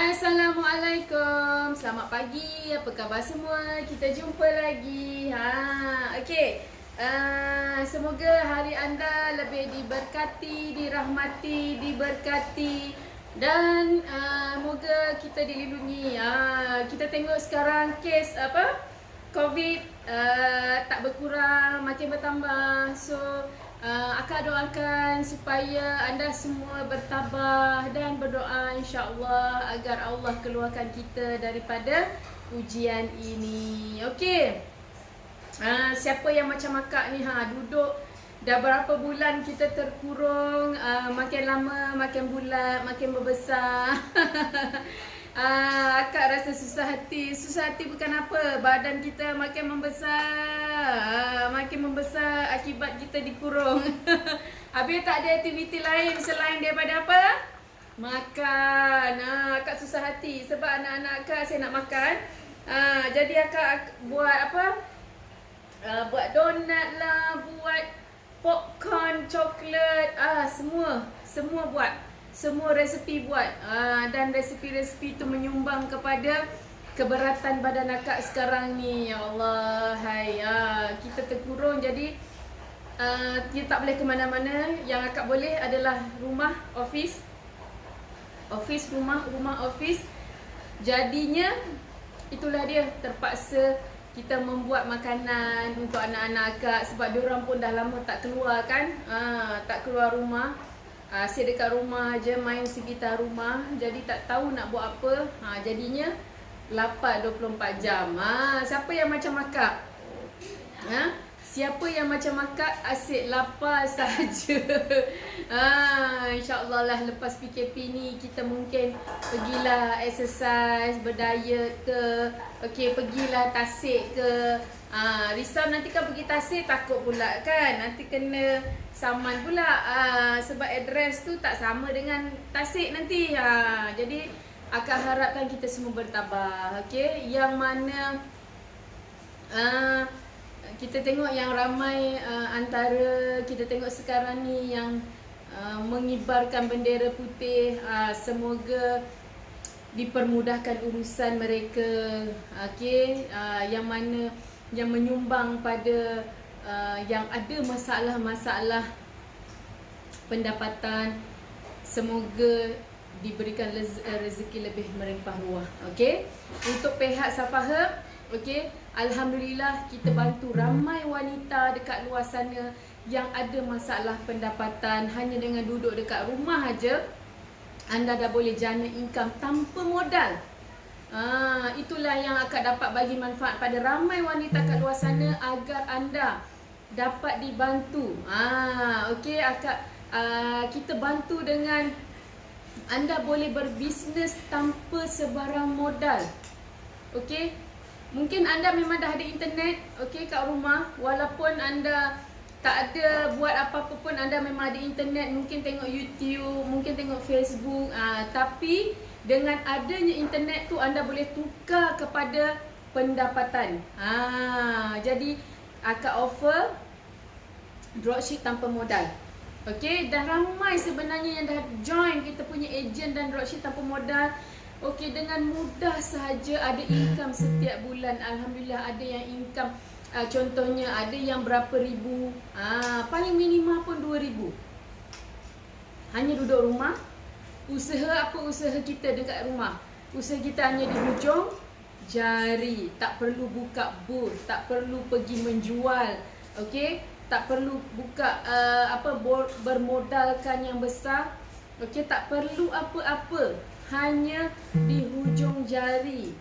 Assalamualaikum. Selamat pagi. Apa khabar semua? Kita jumpa lagi. Okey. Semoga hari anda lebih diberkati, dirahmati, diberkati dan moga kita dilindungi. Kita tengok sekarang kes COVID tak berkurang, makin bertambah. So akak doakan supaya anda semua bertabah dan berdoa insya-Allah agar Allah keluarkan kita daripada ujian ini. Okey. Siapa yang macam akak ni duduk dah berapa bulan kita terkurung, makin lama makin bulat, makin membesar. Akak rasa susah hati. Susah hati bukan apa, badan kita makin membesar, makin membesar akibat kita dikurung. Habis tak ada aktiviti lain selain daripada apa? Makan. Akak susah hati sebab anak-anak akak saya nak makan. Jadi akak buat apa? Buat donat lah, buat popcorn, coklat, semua buat. Semua resepi buat, dan resepi-resepi tu menyumbang kepada keberatan badan akak sekarang ni. Ya Allah, hai. Kita terkurung jadi kita tak boleh ke mana-mana. Yang akak boleh adalah rumah, office. Office, rumah, office. Jadinya itulah dia, terpaksa kita membuat makanan untuk anak-anak akak sebab diorang pun dah lama tak keluar kan. Tak keluar rumah. Asyik dekat rumah je, main sekitar rumah. Jadi tak tahu nak buat apa. Jadinya lapar 24 jam. Siapa yang macam akak? Siapa yang macam akak asyik lapar saja. InsyaAllah lah lepas PKP ni kita mungkin pergilah exercise, berdiet ke. Okey, pergilah tasik ke. Risau nanti kan pergi tasik takut pula kan. Nanti kena saman pula. Sebab address tu tak sama dengan tasik nanti. Jadi akak harapkan kita semua bertabah. Okey, yang mana kita tengok yang ramai antara kita tengok sekarang ni yang mengibarkan bendera putih, semoga dipermudahkan urusan mereka. Okey, yang mana yang menyumbang pada yang ada masalah-masalah pendapatan, semoga diberikan rezeki lebih melimpah ruah. Okey, untuk pihak Safaha, okey, alhamdulillah kita bantu ramai wanita dekat luar sana yang ada masalah pendapatan. Hanya dengan duduk dekat rumah aja anda dah boleh jana income tanpa modal. Itulah yang akak dapat bagi manfaat pada ramai wanita kat luar sana agar anda dapat dibantu. Okey, akak kita bantu dengan anda boleh berbisnes tanpa sebarang modal. Okey, mungkin anda memang dah ada internet, okey, kat rumah. Walaupun anda tak ada buat apa-apa pun, anda memang ada internet. Mungkin tengok YouTube, mungkin tengok Facebook. Tapi dengan adanya internet tu anda boleh tukar kepada pendapatan. Jadi akak offer dropship tanpa modal. Okey, dan ramai sebenarnya yang dah join kita punya agent dan dropship tanpa modal. Okey, dengan mudah sahaja ada income setiap bulan. Alhamdulillah ada yang income, contohnya ada yang berapa ribu, paling minima pun 2,000. Hanya duduk rumah. Usaha apa usaha kita dekat rumah? Usaha kita hanya di hujung jari. Tak perlu buka booth, tak perlu pergi menjual. Okey, tak perlu buka bermodalkan yang besar. Okey, tak perlu apa-apa. Hanya di hujung jari.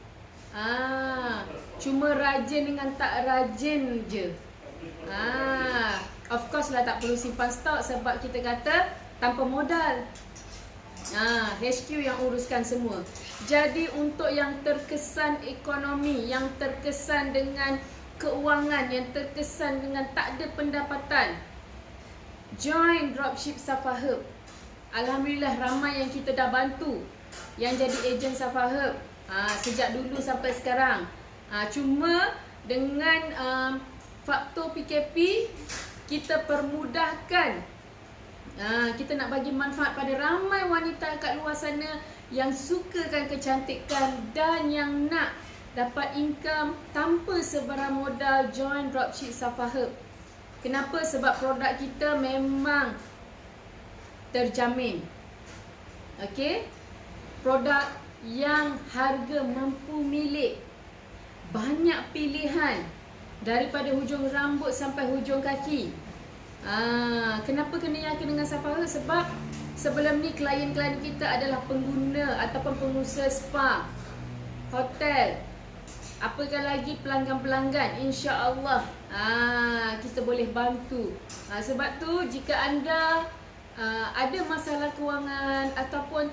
Cuma rajin dengan tak rajin je. Of course lah tak perlu simpan stok sebab kita kata tanpa modal. HQ yang uruskan semua. Jadi untuk yang terkesan ekonomi, yang terkesan dengan keuangan, yang terkesan dengan tak ada pendapatan, join dropship Safaha. Alhamdulillah ramai yang kita dah bantu yang jadi ejen Safaha sejak dulu sampai sekarang. Cuma dengan faktor PKP kita permudahkan Kita nak bagi manfaat pada ramai wanita kat luar sana yang sukakan kecantikan dan yang nak dapat income tanpa sebarang modal. Join Dropship Safa Herb. Kenapa? Sebab produk kita memang terjamin. Okey? Produk yang harga mampu milik. Banyak pilihan daripada hujung rambut sampai hujung kaki. Kenapa kena yakin dengan Safa Herb? Sebab sebelum ni klien-klien kita adalah pengguna ataupun pengusaha spa, hotel, apakah lagi pelanggan-pelanggan. InsyaAllah kita boleh bantu. Sebab tu jika anda ada masalah kewangan ataupun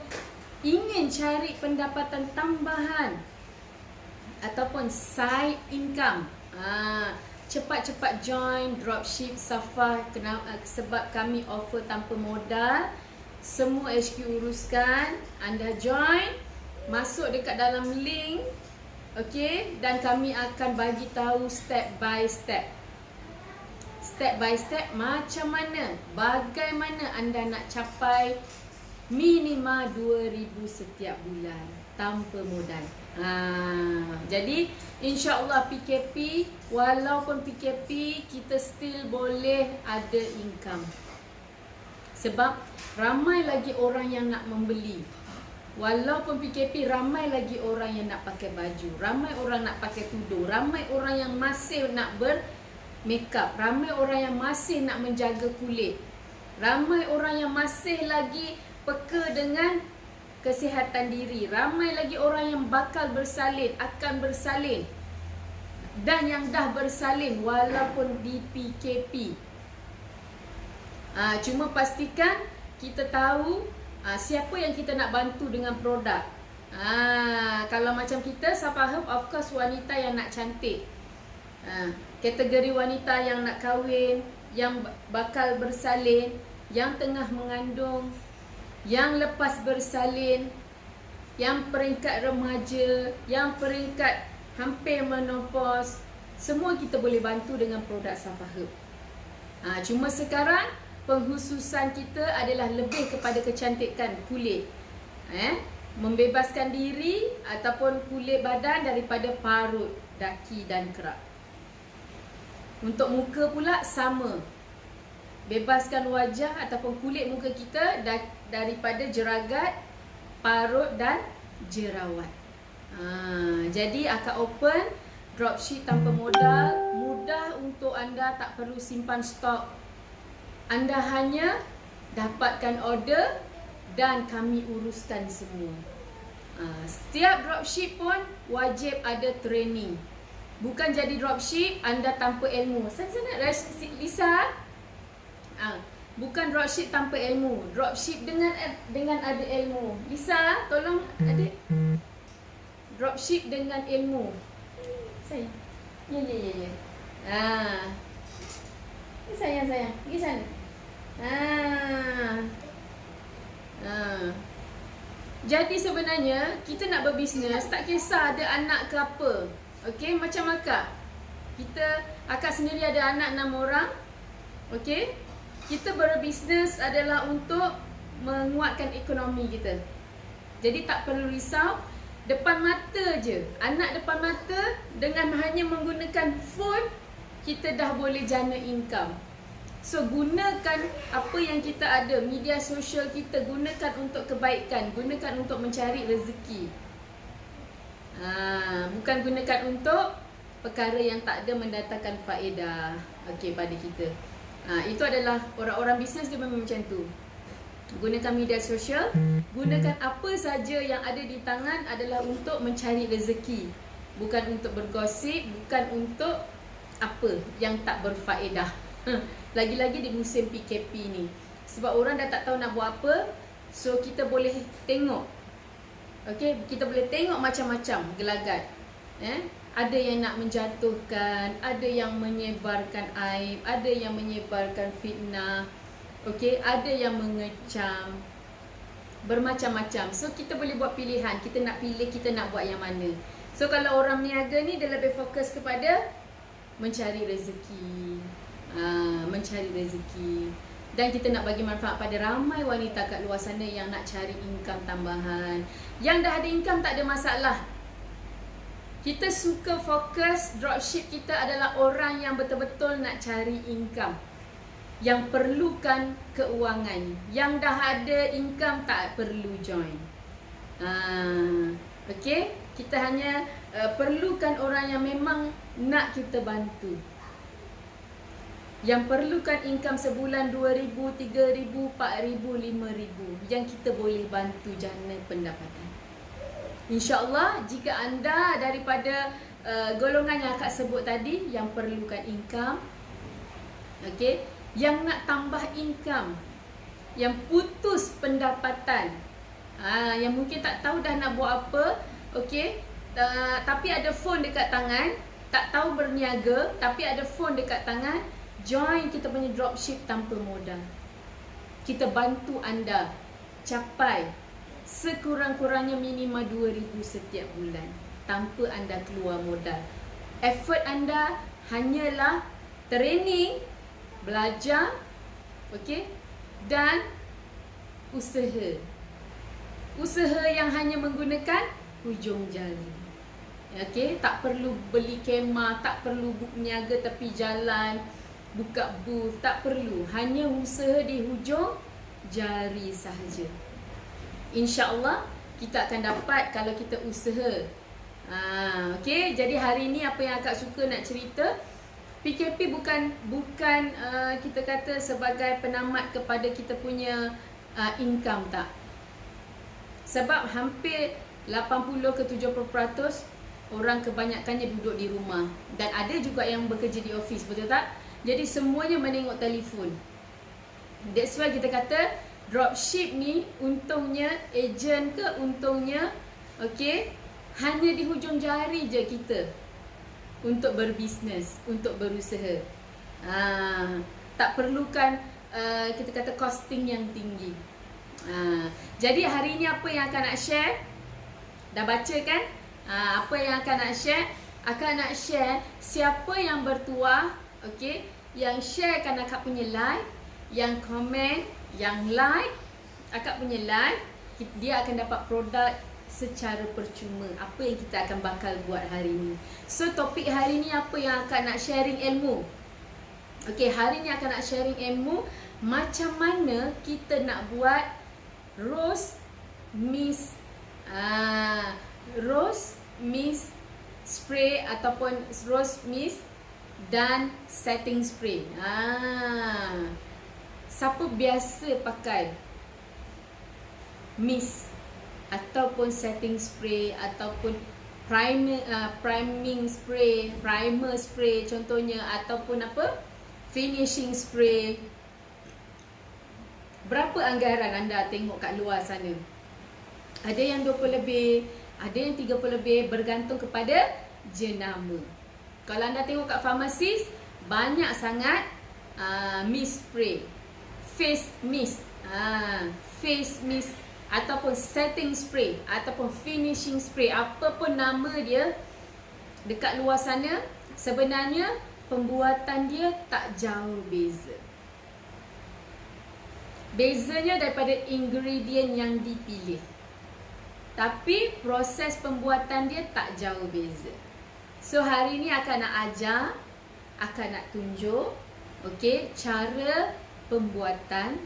ingin cari pendapatan tambahan ataupun side income, cepat-cepat join Dropship Safa. Sebab kami offer tanpa modal. Semua HQ uruskan. Anda join, masuk dekat dalam link, okey, dan kami akan bagi tahu step by step. Step by step macam mana, bagaimana anda nak capai minimal 2,000 setiap bulan tanpa modal. Jadi insya-Allah PKP, walaupun PKP kita still boleh ada income. Sebab ramai lagi orang yang nak membeli. Walaupun PKP, ramai lagi orang yang nak pakai baju, ramai orang nak pakai tudung, ramai orang yang masih nak bermakeup, ramai orang yang masih nak menjaga kulit, ramai orang yang masih lagi peka dengan kesihatan diri, ramai lagi orang yang bakal bersalin, akan bersalin, dan yang dah bersalin walaupun di PKP. Cuma pastikan kita tahu siapa yang kita nak bantu dengan produk. Kalau macam kita Safa Herb, of course wanita yang nak cantik, kategori wanita yang nak kahwin, yang bakal bersalin, yang tengah mengandung, yang lepas bersalin, yang peringkat remaja, yang peringkat hampir menopause, semua kita boleh bantu dengan produk Safa Herb. Cuma sekarang penghususan kita adalah lebih kepada kecantikan kulit, membebaskan diri ataupun kulit badan daripada parut, daki dan kerak. Untuk muka pula sama, bebaskan wajah ataupun kulit muka kita daripada jeragat, parut dan jerawat. Jadi akak open dropship tanpa modal, mudah untuk anda, tak perlu simpan stok. Anda hanya dapatkan order dan kami uruskan semua. Setiap dropship pun wajib ada training. Bukan jadi dropship anda tanpa ilmu. Sana Lisa. Bukan dropship tanpa ilmu. Dropship dengan ada ilmu. Lisa, tolong adik. Dropship dengan ilmu. Sayang. Ya. Sayang. Pergi sana. Jadi sebenarnya kita nak berbisnes, tak kisah ada anak ke apa. Okey, macam akak. Akak sendiri ada anak 6 orang. Okey. Kita berbisnes adalah untuk menguatkan ekonomi kita. Jadi tak perlu risau. Depan mata je, anak depan mata, dengan hanya menggunakan phone, kita dah boleh jana income. So gunakan apa yang kita ada, media sosial kita, gunakan untuk kebaikan, gunakan untuk mencari rezeki. Bukan gunakan untuk perkara yang tak ada mendatangkan faedah pada kita. Itu adalah orang-orang bisnes, dia memang macam tu. Gunakan media sosial, gunakan apa saja yang ada di tangan adalah untuk mencari rezeki, bukan untuk bergosip, bukan untuk apa yang tak berfaedah. Lagi-lagi di musim PKP ni, sebab orang dah tak tahu nak buat apa. So kita boleh tengok, kita boleh tengok macam-macam gelagat. Ada yang nak menjatuhkan, ada yang menyebarkan aib, ada yang menyebarkan fitnah, ada yang mengecam, bermacam-macam. So kita boleh buat pilihan, kita nak pilih, kita nak buat yang mana. So kalau orang niaga ni, dia lebih fokus kepada mencari rezeki, Dan kita nak bagi manfaat pada ramai wanita kat luar sana yang nak cari income tambahan. Yang dah ada income tak ada masalah. Kita suka fokus dropship kita adalah orang yang betul-betul nak cari income, yang perlukan keuangan. Yang dah ada income tak perlu join. Okay, kita hanya perlukan orang yang memang nak kita bantu, yang perlukan income sebulan 2,000, 3,000, 4,000, 5,000, yang kita boleh bantu jana pendapatan. InsyaAllah jika anda daripada golongan yang akak sebut tadi, yang perlukan income, okay, yang nak tambah income, yang putus pendapatan, yang mungkin tak tahu dah nak buat apa, okay, tapi ada phone dekat tangan, tak tahu berniaga tapi ada phone dekat tangan, join kita punya dropship tanpa modal. Kita bantu anda capai sekurang-kurangnya minima 2,000 setiap bulan tanpa anda keluar modal. Effort anda hanyalah training, belajar, okay, dan usaha. Usaha yang hanya menggunakan hujung jari. Okay, tak perlu beli kemah, tak perlu niaga tepi jalan, buka booth, tak perlu. Hanya usaha di hujung jari sahaja. InsyaAllah kita akan dapat kalau kita usaha. Okay, jadi hari ni apa yang akak suka nak cerita, PKP bukan kita kata sebagai penamat kepada kita punya income, tak. Sebab hampir 80 ke 70% orang kebanyakannya duduk di rumah. Dan ada juga yang bekerja di office, betul tak? Jadi semuanya menengok telefon. That's why kita kata dropship ni untungnya, ejen ke untungnya, okay, hanya di hujung jari je kita untuk berbisnes, untuk berusaha. Tak perlukan kita kata costing yang tinggi. Jadi hari ni apa yang akan nak share? Dah baca kan? Apa yang akan nak share? Akan nak share siapa yang bertuah, okay, yang sharekan akak punya live, yang komen, yang like akak punya live, dia akan dapat produk secara percuma. Apa yang kita akan bakal buat hari ni. So topik hari ni apa yang akan nak sharing ilmu. Okay, hari ni akan nak sharing ilmu macam mana kita nak buat rose mist spray ataupun rose mist dan setting spray. Siapa biasa pakai mist ataupun setting spray ataupun priming spray, primer spray contohnya, ataupun apa, finishing spray. Berapa anggaran anda tengok kat luar sana? Ada yang 20 lebih, ada yang 30 lebih, bergantung kepada jenama. Kalau anda tengok kat farmasis, banyak sangat mist spray, face mist, ataupun setting spray, ataupun finishing spray, apa pun nama dia dekat luar sana, sebenarnya pembuatan dia tak jauh beza. Bezanya daripada ingredient yang dipilih, tapi proses pembuatan dia tak jauh beza. So hari ni akan nak ajar, akan nak tunjuk, okay, cara pembuatan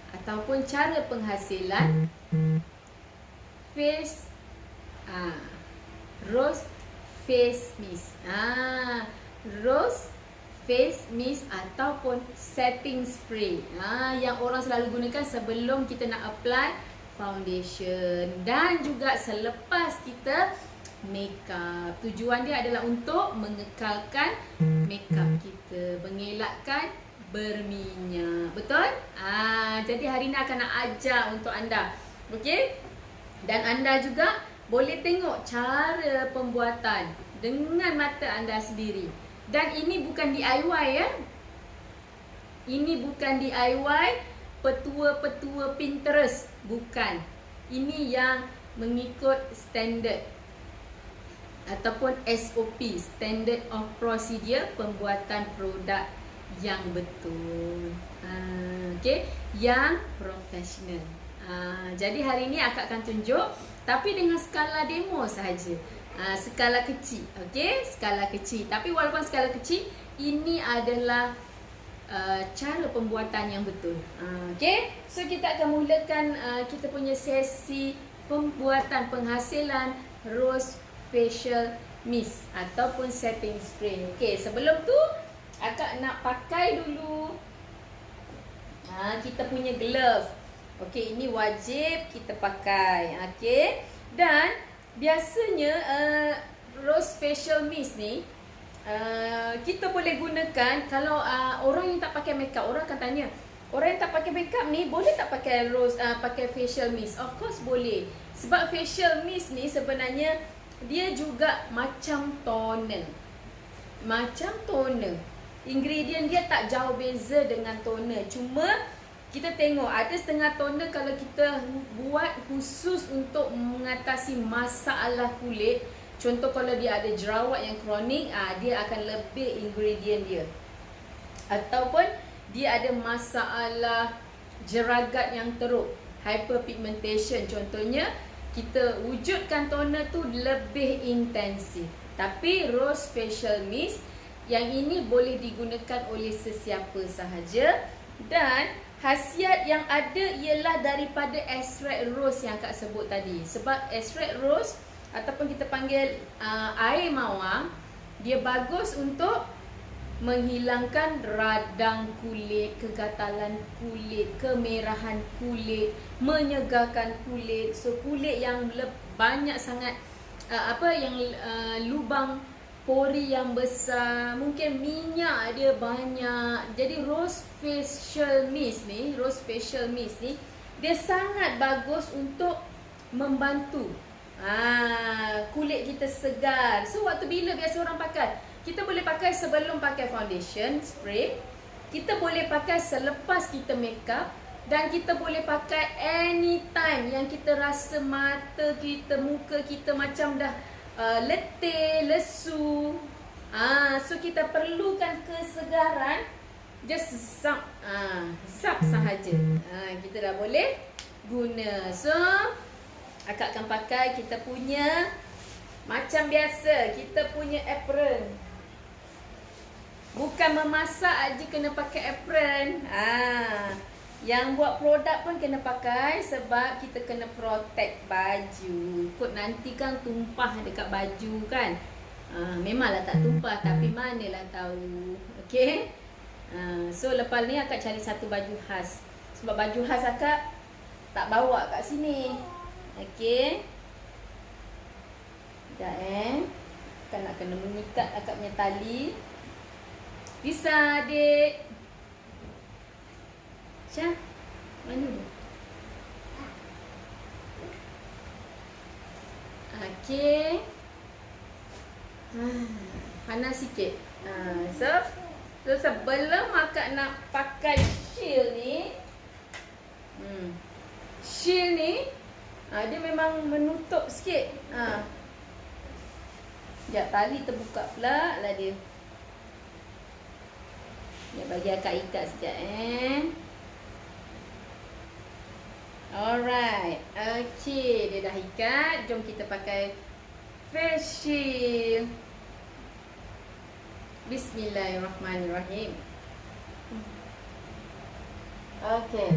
ataupun cara penghasilan face rose face mist, rose face mist ataupun setting spray, yang orang selalu gunakan sebelum kita nak apply foundation dan juga selepas kita makeup. Tujuan dia adalah untuk mengekalkan makeup kita, mengelakkan berminyak. Betul? Jadi hari ni akan nak ajar untuk anda. Okey? Dan anda juga boleh tengok cara pembuatan dengan mata anda sendiri. Dan ini bukan DIY ya. Ini bukan DIY petua-petua Pinterest, bukan. Ini yang mengikut standard ataupun SOP, Standard of Procedure, pembuatan produk yang betul. Okey, yang profesional. Jadi hari ni akak akan tunjuk tapi dengan skala demo sahaja. Skala kecil. Okey, skala kecil. Tapi walaupun skala kecil, ini adalah cara pembuatan yang betul. Okey, so kita akan mulakan kita punya sesi pembuatan penghasilan rose facial mist ataupun setting spray. Okey, sebelum tu akak nak pakai dulu kita punya glove. Okey, ini wajib kita pakai. Okey, dan biasanya rose facial mist ni kita boleh gunakan kalau orang yang tak pakai makeup. Orang akan tanya, orang yang tak pakai makeup ni boleh tak pakai pakai facial mist? Of course boleh. Sebab facial mist ni sebenarnya dia juga macam toner. Macam toner. Ingredient dia tak jauh beza dengan toner. Cuma kita tengok ada setengah toner kalau kita buat khusus untuk mengatasi masalah kulit. Contoh kalau dia ada jerawat yang kronik, dia akan lebih ingredient dia. Ataupun dia ada masalah jeragat yang teruk, hyperpigmentation contohnya, kita wujudkan toner tu lebih intensif. Tapi rose facial mist yang ini boleh digunakan oleh sesiapa sahaja dan khasiat yang ada ialah daripada extract rose yang akak sebut tadi. Sebab extract rose ataupun kita panggil air mawar, dia bagus untuk menghilangkan radang kulit, kegatalan kulit, kemerahan kulit, menyegarkan kulit. So kulit yang banyak sangat lubang pori yang besar, mungkin minyak dia banyak. Jadi rose facial mist ni, dia sangat bagus untuk membantu kulit kita segar. So waktu bila biasa orang pakai? Kita boleh pakai sebelum pakai foundation spray, kita boleh pakai selepas kita makeup, dan kita boleh pakai anytime yang kita rasa mata kita, muka kita macam dah letih, lesu. So kita perlukan kesegaran, just sap sahaja. Kita dah boleh guna. So akak akan pakai kita punya macam biasa, kita punya apron. Bukan memasak aja kena pakai apron. Yang buat produk pun kena pakai sebab kita kena protect baju. Kot nanti kan tumpah dekat baju kan. Memanglah tak tumpah tapi manalah tahu. Okey. So lepas ni akak cari satu baju khas. Sebab baju khas akak tak bawa kat sini. Okey. Sekejap Akak nak kena mengikat akak punya tali. Bisa adik. Syah, mana dia? Okey. Panas sikit. So sebelum akak nak pakai shield ni, shield ni dia memang menutup sikit. Sekejap, tali terbuka pula lah dia. Sekejap, bagi akak ikat sekejap Alright. Okay, dia dah ikat. Jom kita pakai face shield. Bismillahirrahmanirrahim. Okay.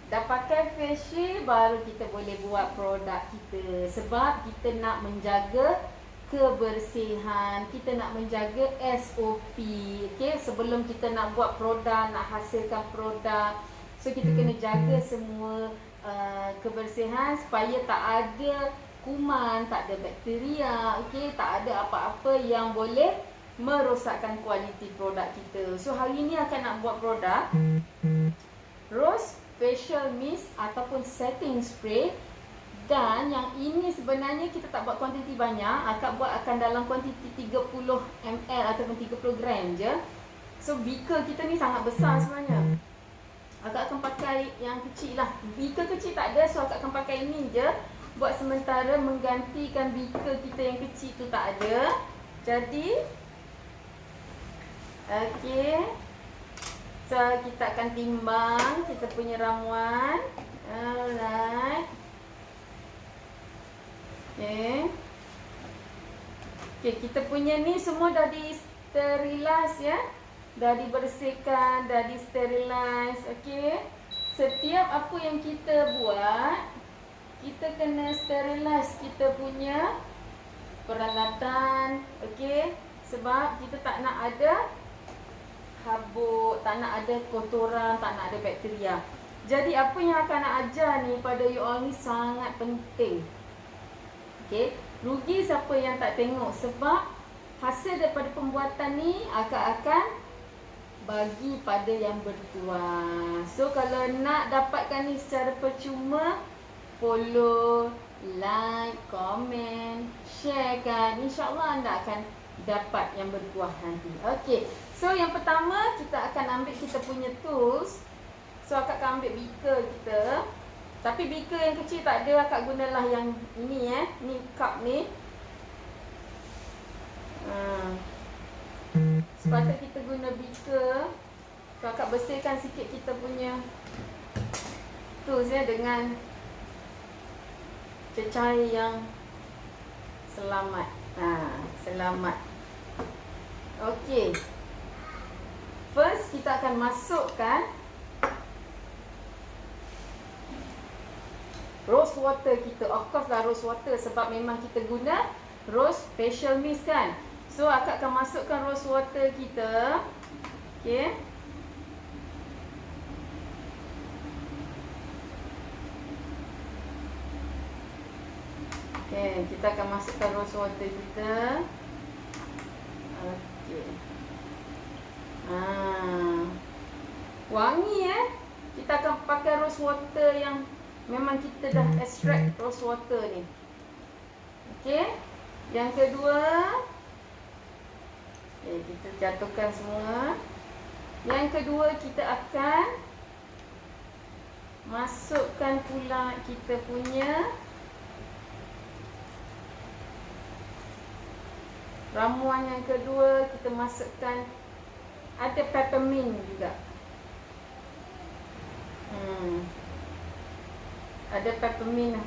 Dah pakai face shield, baru kita boleh buat produk kita. Sebab kita nak menjaga kebersihan, kita nak menjaga SOP. Okay, sebelum kita nak buat produk, nak hasilkan produk, so kita kena jaga semua kebersihan supaya tak ada kuman, tak ada bakteria, okay, tak ada apa-apa yang boleh merosakkan kualiti produk kita. So hari ni akan nak buat produk rose facial mist ataupun setting spray. Dan yang ini sebenarnya kita tak buat kuantiti banyak, akak buat akan dalam kuantiti 30 ml ataupun 30 gram je. So beaker kita ni sangat besar sebenarnya. Akak akan pakai yang kecil lah. Beaker kecil tak ada, so akak akan pakai ini je buat sementara, menggantikan beaker kita yang kecil tu tak ada. Jadi okay, So kita akan timbang kita punya ramuan. Alright. Okay. Okay, kita punya ni semua dah di sterilize ya. Dah dibersihkan, dah di sterilize. Okay. Setiap apa yang kita buat, kita kena sterilize kita punya peralatan. Okay. Sebab kita tak nak ada habuk, tak nak ada kotoran, tak nak ada bakteria. Jadi apa yang akan nak ajar ni pada you all ni sangat penting. Okay. Rugi siapa yang tak tengok, sebab hasil daripada pembuatan ni akan bagi pada yang bertuah. So kalau nak dapatkan ni secara percuma, follow, like, komen, share kan. InsyaAllah anda akan dapat yang bertuah nanti. Okay. So yang pertama kita akan ambil kita punya tools. So akak akan ambil beaker kita. Tapi beaker yang kecil tak ada, akak gunalah yang ni ni cup ni. Sepatutnya kita guna beaker. So akak bersihkan sikit kita punya tools dengan cecair yang selamat. Selamat. Okey. First kita akan masukkan rose water kita. Of course lah rose water sebab memang kita guna rose facial mist kan. So akak akan masukkan rose water kita. Okey. Okey, kita akan masukkan rose water kita. Okey. Wangi Kita akan pakai rose water yang memang kita dah extract rose water ni. Okey. Yang kedua, kita jatuhkan semua. Yang kedua kita akan masukkan pula kita punya ramuan yang kedua. Kita masukkan ada peppermint juga. Ada peppermint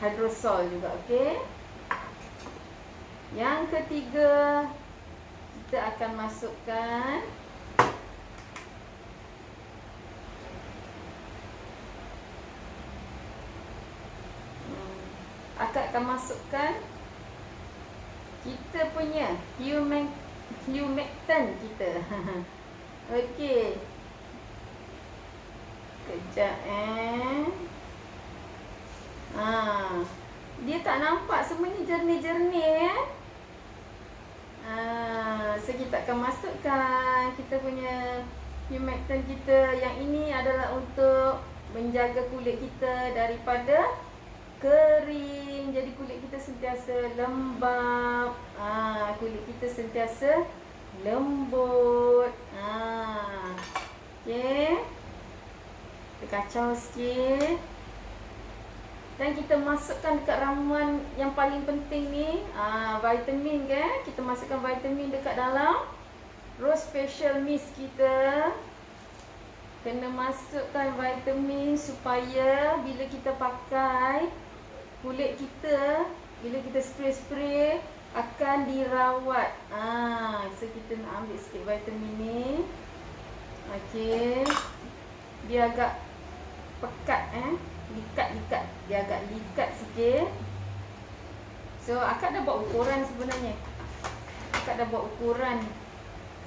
hydrosol juga. Okey. Yang ketiga kita akan masukkan akan masukkan kita punya humectant kita. Okey. Kejap dia tak nampak semuanya jernih-jernih so kita akan masukkan kita punya humectant kita. Yang ini adalah untuk menjaga kulit kita daripada kering. Jadi kulit kita sentiasa lembap. Kulit kita sentiasa lembut. Okey. Kita kacau sikit. Dan kita masukkan dekat ramuan yang paling penting ni, vitamin kan. Kita masukkan vitamin dekat dalam rose facial mist kita. Kena masukkan vitamin supaya bila kita pakai, kulit kita bila kita spray-spray akan dirawat. So kita nak ambil sikit vitamin ni. Okey. Dia agak pekat likat. Dia agak likat sikit. So akak dah buat ukuran sebenarnya. Akak dah buat ukuran.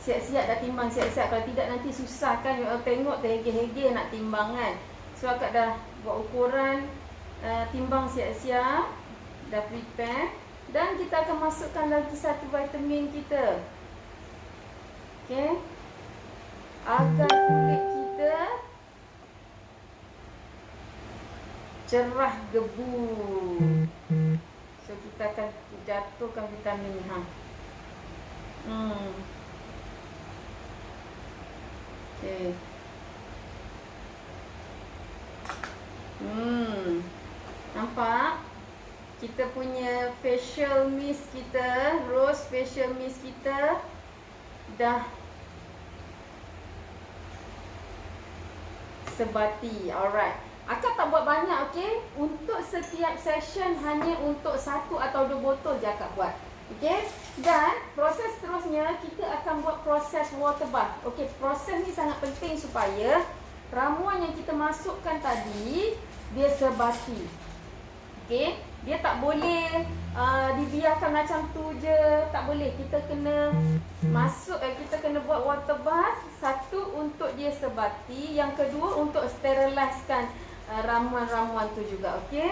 Siap-siap dah timbang siap-siap. Kalau tidak nanti susah kan. Tengok terhege-hege nak timbang kan. So akak dah buat ukuran, timbang siap-siap. Dah prepare. Dan kita akan masukkan lagi satu vitamin kita. Okay. Agar kulit kita cerah gebu. So kita akan jatuhkan vitamin ni. Okay. Nampak? Kita punya facial mist kita, rose facial mist kita dah sebati. Alright. Akak tak buat banyak, okey? Untuk setiap session hanya untuk 1 atau 2 botol je akak buat. Okey? Dan proses seterusnya kita akan buat proses water bath. Okey, proses ni sangat penting supaya ramuan yang kita masukkan tadi dia sebati. Okey, dia tak boleh dibiarkan macam tu je, tak boleh. Kita kena kita kena buat water bath. Satu, untuk dia sebati, yang kedua untuk sterilisekan ramuan-ramuan tu juga. Okey,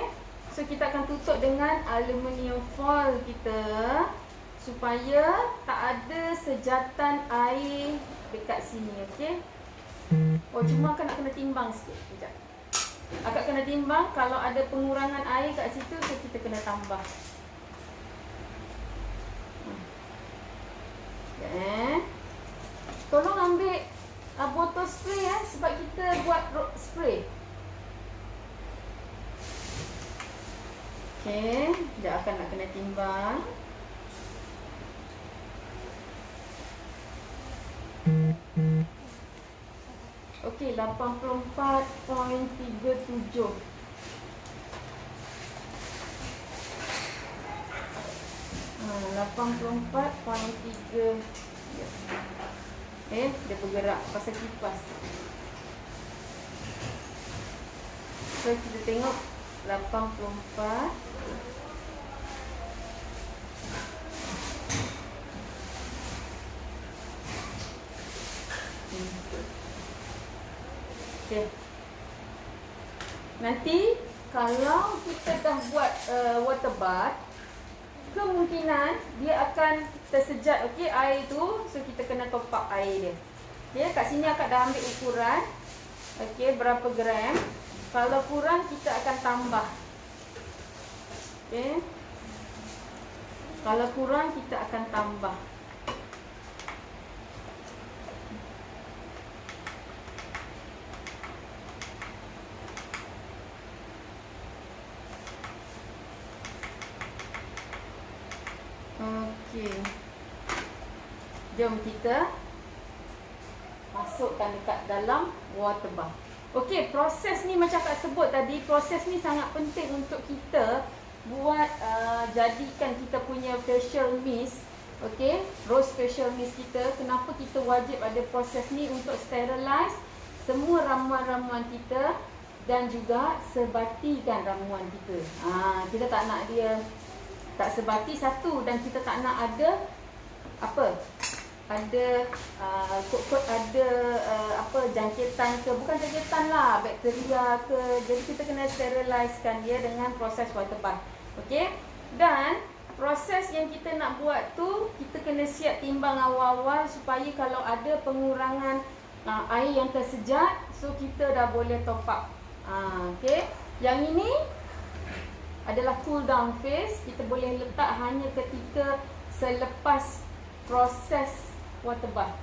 so kita akan tutup dengan aluminium foil kita supaya tak ada sejatan air dekat sini. Okey, oh cuma akak nak kena timbang sikit. Sekejap, akak kena timbang. Kalau ada pengurangan air kat situ, so kita kena tambah. Tolong ambil botol spray sebab kita buat spray. Okey, sekejap akan nak kena timbang. Okey, 84.37. Ha, 84.3. Dia bergerak pasal kipas. So kita tengok 84. Okay. Nanti kalau kita dah buat water bath, kemungkinan dia akan tersejat, okey, air tu. So kita kena top up air dia. Okey, kat sini akak dah ambil ukuran. Okey, berapa gram. Kalau kurang kita akan tambah. Okey, kalau kurang kita akan tambah. Okey, jom kita masukkan dekat dalam water bath. Okey, proses ni macam Kak sebut tadi, proses ni sangat penting untuk kita buat jadikan kita punya facial mist. Okey, rose facial mist kita. Kenapa kita wajib ada proses ni? Untuk sterilize semua ramuan-ramuan kita dan juga sebatikan ramuan kita. Kita tak nak dia tak sebati satu, dan kita tak nak ada jangkitan ke, bukan jangkitan lah, bakteria ke. Jadi kita kena sterilisekan dia dengan proses water bath. Okey, dan proses yang kita nak buat tu kita kena siap timbang awal-awal supaya kalau ada pengurangan air yang tersejat, so kita dah boleh top up. Okey, yang ini adalah cool down phase. Kita boleh letak hanya ketika selepas proses water bath.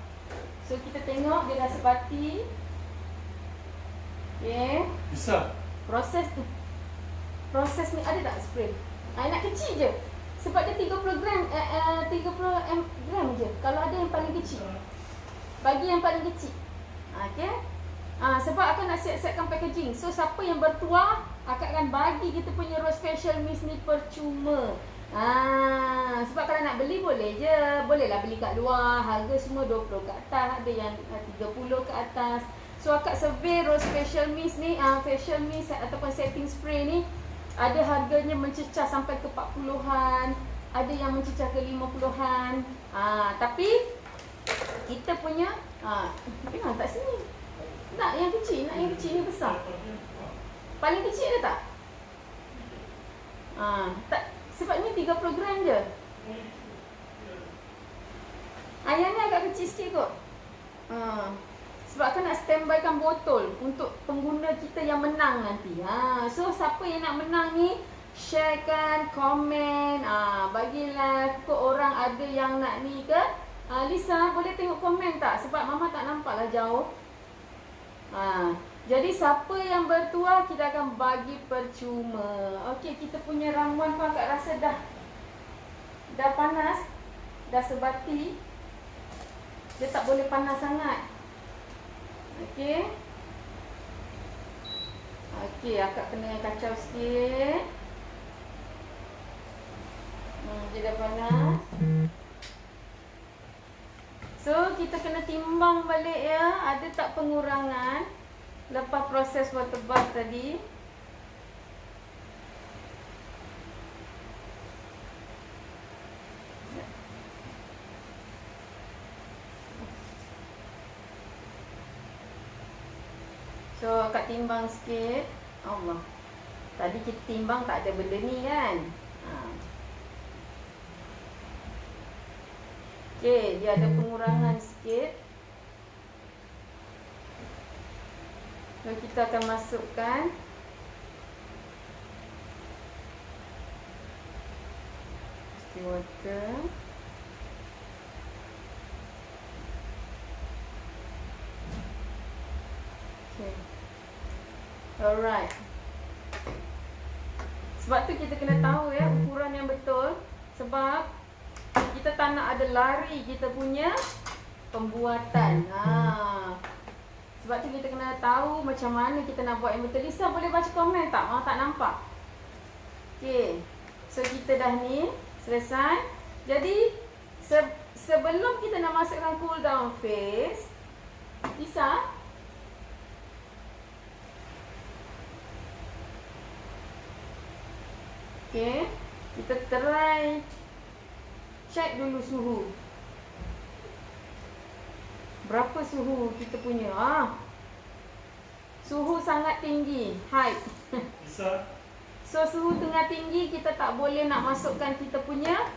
So kita tengok dia dah sebati. Okay, bisa. Proses ni ada tak spray? Nak kecil je. Sebab dia 30 gram 30 gram je. Kalau ada yang paling kecil, bagi yang paling kecil. Okay, sebab akan nak siap-siapkan packaging. So siapa yang bertuah, akak akan bagi kita punya rose facial mist ni percuma. Sebab kalau nak beli boleh je. Bolehlah beli kat luar. Harga semua 20 ke atas, ada yang 30 ke atas. So akak survey rose facial mist ni, facial mist ataupun setting spray ni, ada harganya mencecah sampai ke 40-an, ada yang mencecah ke 50-an. Tapi kita punya tengok tak sini. Nak yang kecil, nak yang kecil ni besar. Paling kecil ada tak? Tak, sebab ni 30 gram je. Yang ni agak kecil sikit kot. Sebab kan nak standbykan botol untuk pengguna kita yang menang nanti. So siapa yang nak menang ni, sharekan, komen, bagilah ke orang ada yang nak ni ke. Lisa boleh tengok komen tak? Sebab Mama tak nampak lah jauh. Jadi siapa yang bertuah kita akan bagi percuma. Okey, kita punya ramuan pun agak rasa dah panas, dah sebati. Dia tak boleh panas sangat. Okey. Okey, akak kena kacau sikit. Dia dah panas. So, kita kena timbang balik ya, ada tak pengurangan lepas proses water bath tadi. So, akak timbang sikit. Allah. Tadi kita timbang tak ada benda ni kan. Okey, dia ada pengurangan sikit. Lalu kita akan masukkan still water. Okay. Alright. Sebab tu kita kena tahu ya ukuran yang betul. Sebab kita tak nak ada lari kita punya pembuatan. Sebab tu kita kena tahu macam mana kita nak buat yang betul. Lisa boleh baca komen tak? Tak nampak. Okay. So kita dah ni selesai. Jadi sebelum kita nak masukkan cool down phase, Lisa, okay, kita try check dulu suhu. Berapa suhu kita punya? Suhu sangat tinggi, high. Bisa. So suhu tengah tinggi, kita tak boleh nak masukkan kita punya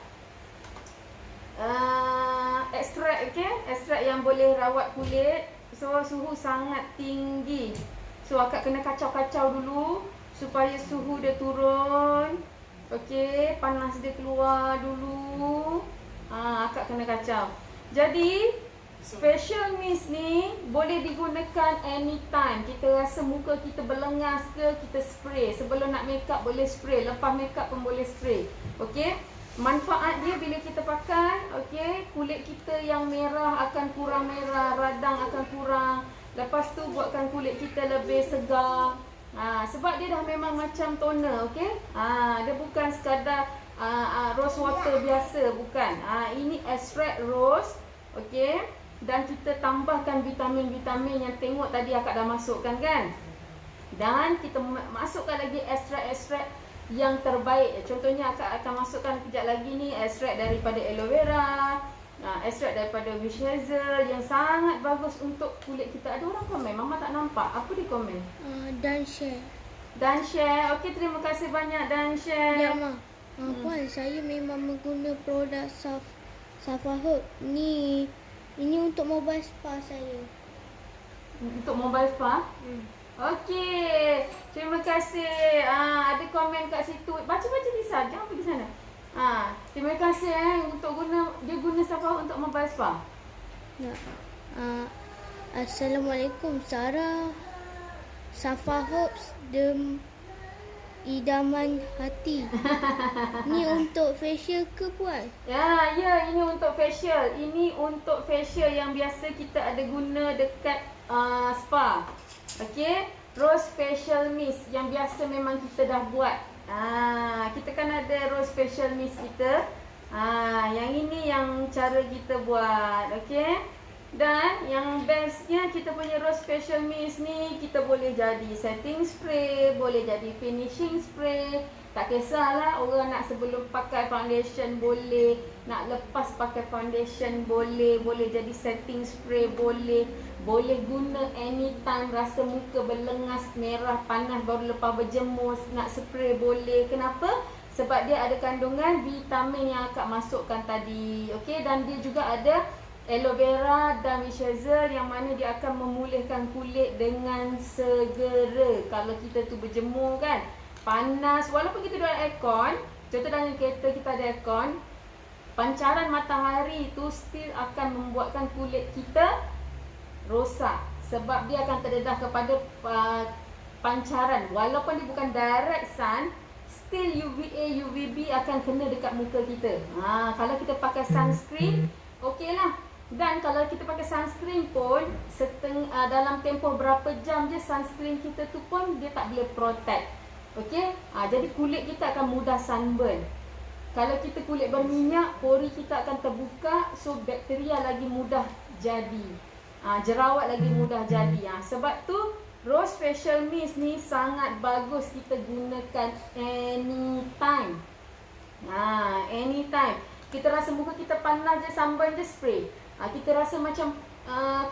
ekstrak, okey? Ekstrak yang boleh rawat kulit. So suhu sangat tinggi. So akak kena kacau-kacau dulu supaya suhu dia turun. Okey, panas dia keluar dulu. Akak kena kacau. Jadi, facial mist ni boleh digunakan anytime. Kita rasa muka kita berlengas ke, kita spray. Sebelum nak make up boleh spray, lepas make up pun boleh spray. Okey? Manfaat dia bila kita pakai, okey, kulit kita yang merah akan kurang merah, radang akan kurang. Lepas tu buatkan kulit kita lebih segar. Sebab dia dah memang macam toner, okey? Dia bukan sekadar rose water biasa, bukan. Ini extract rose, okey? Dan kita tambahkan vitamin-vitamin yang tengok tadi akak dah masukkan kan? Dan kita masukkan lagi extract-extract yang terbaik. Contohnya akak akan masukkan kejap lagi ni extract daripada aloe vera, extract daripada witch hazel yang sangat bagus untuk kulit kita. Ada orang komen, Mama tak nampak. Apa dia komen? Dan share. Dan share. Okey, terima kasih banyak dan share. Ya, Ma. Puan, saya memang mengguna produk Safa Herb. Ini untuk mobile spa saya. Untuk mobile spa? Okey. Terima kasih. Ada komen kat situ. Baca-baca Lisa. Jangan pergi sana. Terima kasih untuk dia guna Safa Herb untuk mobile spa. Ya. Assalamualaikum Sarah. Safa Herbs idaman hati. Ni untuk facial ke Puan? Ya, ini untuk facial. Ini untuk facial yang biasa kita ada guna dekat spa. Okey, rose facial mist yang biasa memang kita dah buat. Kita kan ada rose facial mist kita. Yang ini yang cara kita buat. Okey. Dan yang bestnya kita punya rose facial mist ni kita boleh jadi setting spray, boleh jadi finishing spray. Tak kisahlah orang nak sebelum pakai foundation boleh, nak lepas pakai foundation boleh, boleh jadi setting spray boleh, boleh guna anytime rasa muka berlengas, merah, panas baru lepas berjemur nak spray boleh. Kenapa? Sebab dia ada kandungan vitamin yang akak masukkan tadi. Okey, dan dia juga ada aloe vera dan witch hazel yang mana dia akan memulihkan kulit dengan segera. Kalau kita tu berjemur kan, panas, walaupun kita dalam aircon, contoh dalam kereta kita ada aircon, pancaran matahari tu still akan membuatkan kulit kita rosak. Sebab dia akan terdedah kepada pancaran. Walaupun dia bukan direct sun, still UVA, UVB akan kena dekat muka kita. Kalau kita pakai sunscreen, okey lah. Dan kalau kita pakai sunscreen pun dalam tempoh berapa jam je sunscreen kita tu pun dia tak boleh protect. Okey? Jadi kulit kita akan mudah sunburn. Kalau kita kulit berminyak, pori kita akan terbuka, so bakteria lagi mudah jadi. Jerawat lagi mudah jadi. Sebab tu Rose Facial Mist ni sangat bagus kita gunakan anytime. Anytime. Kita rasa muka kita panas je, sunburn je, spray. Kita rasa macam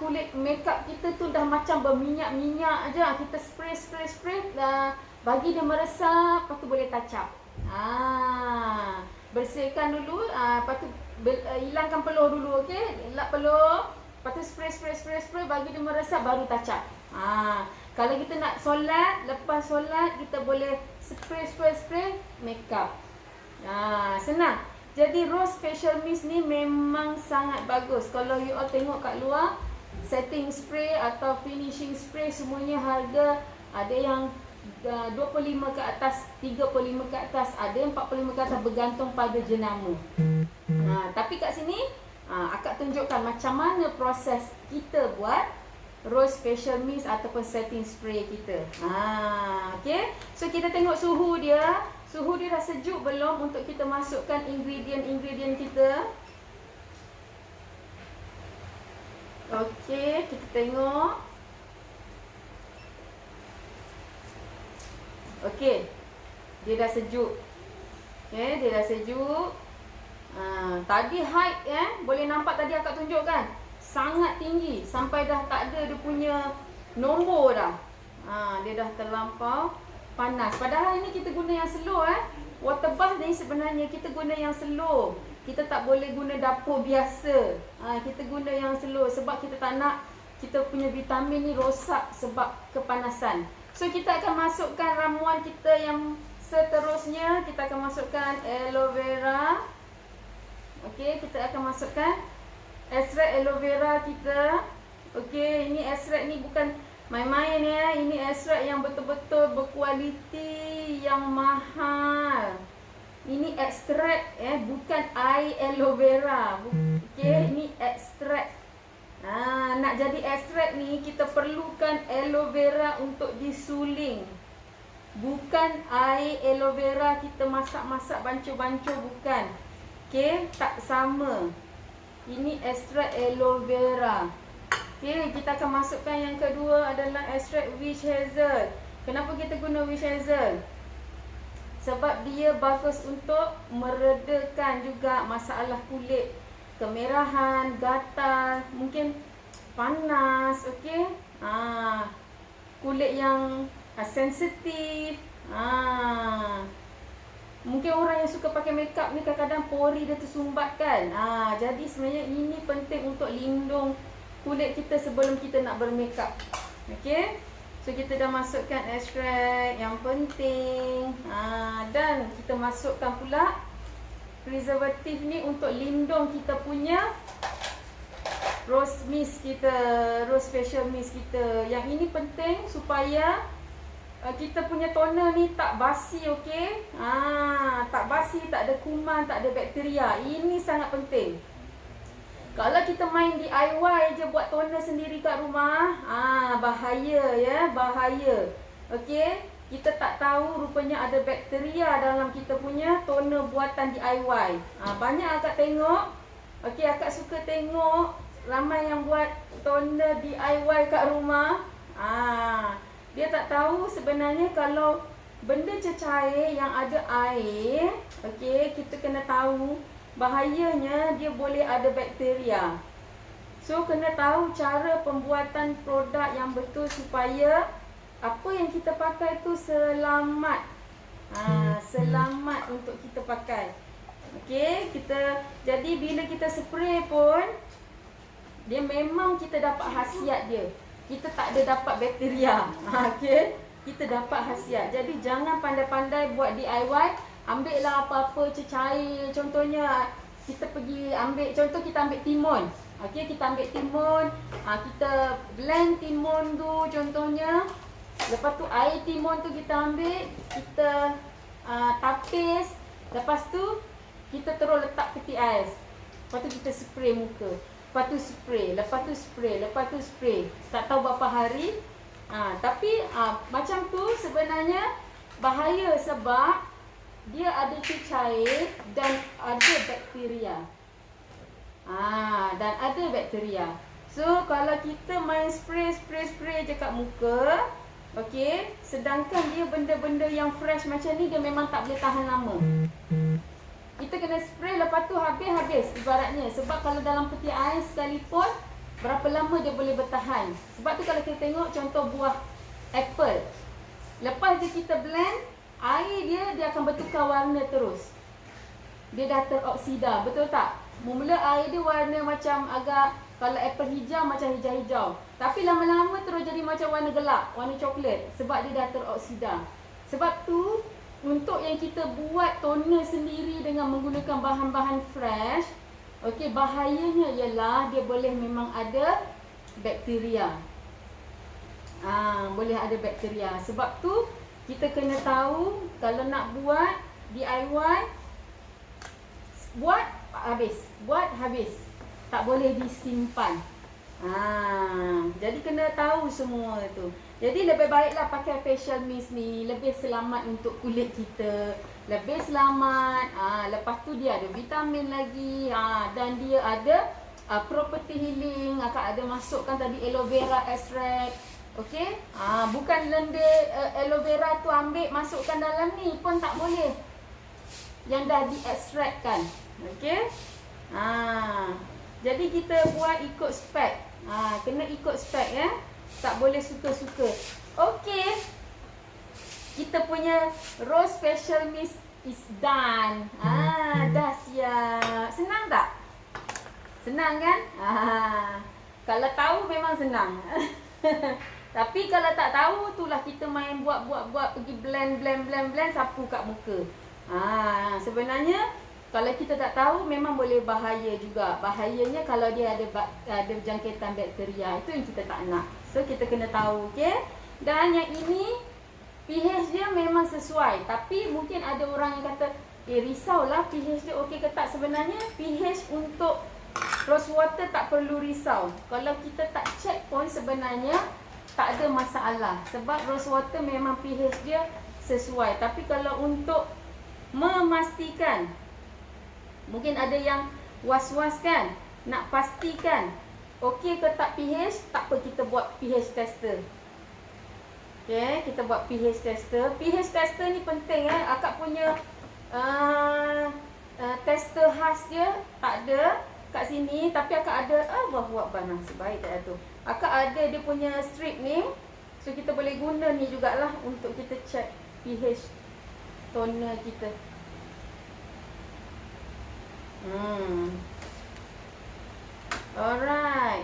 kulit makeup kita tu dah macam berminyak-minyak aja. Kita spray bagi dia meresap, lepas tu boleh touch up. Bersihkan dulu, lepas tu hilangkan peluh dulu, okey? Elak peluh, lepas tu spray bagi dia meresap baru touch up. Kalau kita nak solat, lepas solat kita boleh spray makeup. Senang. Jadi Rose Facial Mist ni memang sangat bagus. Kalau you all tengok kat luar, setting spray atau finishing spray semuanya harga ada yang 25 ke atas, 35 ke atas, ada yang 45 ke atas, bergantung pada jenama. Tapi kat sini akak tunjukkan macam mana proses kita buat Rose Facial Mist ataupun setting spray kita. Okay. So kita tengok suhu dia. Suhu dia dah sejuk belum untuk kita masukkan ingredient kita. Okey, kita tengok. Okey. Dia dah sejuk. Okey, dia dah sejuk. Tadi height boleh nampak tadi akak tunjukkan. Sangat tinggi sampai dah tak ada dia punya nombor dah. Dia dah terlampau panas. Padahal ini kita guna yang slow Water bath ni sebenarnya kita guna yang slow. Kita tak boleh guna dapur biasa. Kita guna yang slow sebab kita tak nak kita punya vitamin ni rosak sebab kepanasan. So kita akan masukkan ramuan kita yang seterusnya. Kita akan masukkan aloe vera. Okey, kita akan masukkan extract aloe vera kita. Okey, ini extract ni bukan main-main ini extract yang betul-betul berkualiti, yang mahal. Ini extract bukan air aloe vera. Okey, ini extract. Nak jadi extract ni kita perlukan aloe vera untuk disuling. Bukan air aloe vera kita masak-masak bancuh-bancuh, bukan. Okey, tak sama. Ini extract aloe vera. Okay, kita akan masukkan yang kedua adalah extract witch hazel. Kenapa kita guna witch hazel? Sebab dia bagus untuk meredakan juga masalah kulit, kemerahan, gatal, mungkin panas, okey? Kulit yang sensitif. Mungkin orang yang suka pakai makeup ni kadang-kadang pori dia tersumbat kan. Jadi sebenarnya ini penting untuk lindung kulit kita sebelum kita nak bermakeup. Okey. So kita dah masukkan extract yang penting. Dan kita masukkan pula preservatif ni untuk lindung kita punya rose mist kita, rose facial mist kita. Yang ini penting supaya kita punya toner ni tak basi, okey? Tak basi, tak ada kuman, tak ada bakteria. Ini sangat penting. Kalau kita main DIY je buat toner sendiri kat rumah, bahaya ya, bahaya. Okey, kita tak tahu rupanya ada bakteria dalam kita punya toner buatan DIY. Banyak akak tengok. Okey, akak suka tengok ramai yang buat toner DIY kat rumah. Dia tak tahu sebenarnya kalau benda cecair yang ada air, okey, kita kena tahu bahayanya dia boleh ada bakteria. So kena tahu cara pembuatan produk yang betul supaya apa yang kita pakai tu selamat. Selamat untuk kita pakai. Okey, jadi bila kita spray pun dia memang kita dapat khasiat dia. Kita tak ada dapat bakteria. Okey, kita dapat khasiat. Jadi jangan pandai-pandai buat DIY. Ambillah apa-apa cecair. Contohnya kita pergi ambil, contoh kita ambil timun. Okey, kita ambil timun, kita blend timun tu contohnya. Lepas tu air timun tu kita ambil, kita tapis. Lepas tu kita terus letak peti ais. Lepas tu kita spray muka. lepas tu spray, lepas tu spray, lepas tu spray. Tak tahu berapa hari. Tapi macam tu sebenarnya bahaya sebab dia ada cecair dan ada bakteria. Dan ada bakteria. So kalau kita main spray je kat muka, okey, sedangkan dia benda-benda yang fresh macam ni dia memang tak boleh tahan lama. Kita kena spray lepas tu habis ibaratnya. Sebab kalau dalam peti air sekalipun, berapa lama dia boleh bertahan. Sebab tu kalau kita tengok contoh buah apple, lepas dia kita blend, air dia akan bertukar warna terus. Dia dah teroksida, betul tak? Mula air dia warna macam agak, kalau apple hijau macam hijau-hijau. Tapi lama-lama terus jadi macam warna gelap, warna coklat. Sebab dia dah teroksida. Sebab tu, untuk yang kita buat toner sendiri dengan menggunakan bahan-bahan fresh, okey, bahayanya ialah dia boleh memang ada bakteria. Boleh ada bakteria. Sebab tu kita kena tahu kalau nak buat DIY, buat habis. Tak boleh disimpan. Jadi kena tahu semua tu. Jadi lebih baiklah pakai facial mist ni, lebih selamat untuk kulit kita, lebih selamat. Lepas tu dia ada vitamin lagi, dan dia ada property healing. Akak ada masukkan tadi aloe vera extract. Okey, bukan lendir aloe vera tu ambil masukkan dalam ni pun tak boleh. Yang dah diekstrakkan. Okey. Jadi kita buat ikut spek. Kena ikut spek ya. Tak boleh suka-suka. Okey. Kita punya rose facial mist is done. Dah siap. Senang tak? Senang kan? Kalau tahu memang senang. Tapi kalau tak tahu, itulah kita main buat, pergi blend, sapu kat muka. Sebenarnya kalau kita tak tahu memang boleh bahaya juga. Bahayanya kalau dia ada jangkitan bakteria, itu yang kita tak nak. So kita kena tahu, okey? Dan yang ini pH dia memang sesuai. Tapi mungkin ada orang yang kata, risaulah pH dia okey ke tak? Sebenarnya pH untuk rose water tak perlu risau. Kalau kita tak check pun sebenarnya tak ada masalah. Sebab rose water memang pH dia sesuai. Tapi kalau untuk memastikan, mungkin ada yang was-was kan, nak pastikan okey ke tak pH, tak apa kita buat pH tester. Okey, kita buat pH tester. pH tester ni penting akak punya tester khas dia tak ada kat sini, tapi akak ada buat banang sebaik tak tu. Akak ada dia punya strip ni. So kita boleh guna ni jugalah untuk kita check pH toner kita. Alright.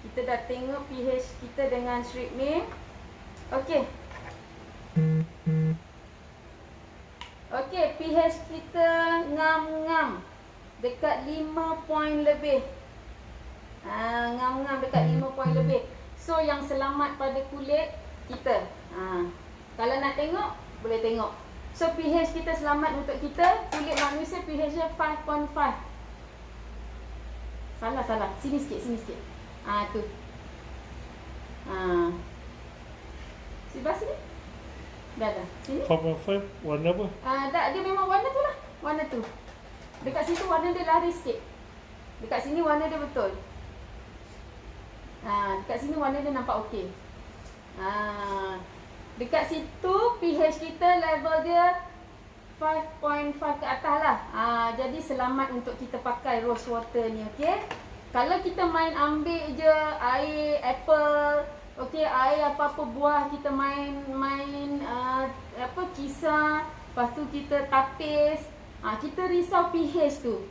Kita dah tengok pH kita dengan strip ni. Okey. Okey, pH kita ngam-ngam. Dekat 5 point lebih. Ngam-ngam dekat 5 point lebih. So yang selamat pada kulit kita. Kalau nak tengok, boleh tengok. So pH kita selamat untuk kita. Kulit manusia pH nya 5.5. Salah. Sini sikit. Tu. Sebelah sini. Dah. Sini. 5.5 warna apa? Dia memang warna tu lah. Warna tu. Dekat situ warna dia lari sikit. Dekat sini warna dia betul. Dekat sini warna dia nampak okey. Dekat situ pH kita level dia 5.5 ke atas lah. Jadi selamat untuk kita pakai rose water ni, okey. Kalau kita main ambil je air apple, okey, air apa-apa buah, kita main kisar, lepas tu kita tapis, kita risau pH tu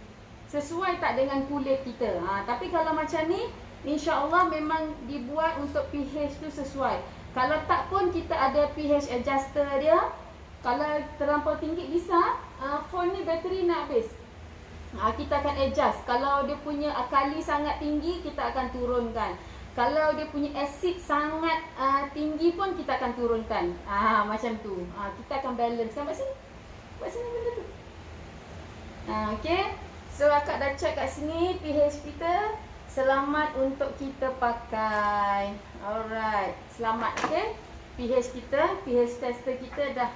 sesuai tak dengan kulit kita. Tapi kalau macam ni, insya-Allah memang dibuat untuk pH tu sesuai. Kalau tak pun kita ada pH adjuster dia. Kalau terlampau tinggi bisa, phone ni bateri nak habis. Kita akan adjust. Kalau dia punya kali sangat tinggi, kita akan turunkan. Kalau dia punya asid sangat tinggi pun kita akan turunkan. Macam tu. Kita akan balance. Buat sini. Buat sini benda tu. Okay. So akak dah check kat sini pH kita Selamat untuk kita pakai. Alright, selamat, okay. pH tester kita dah.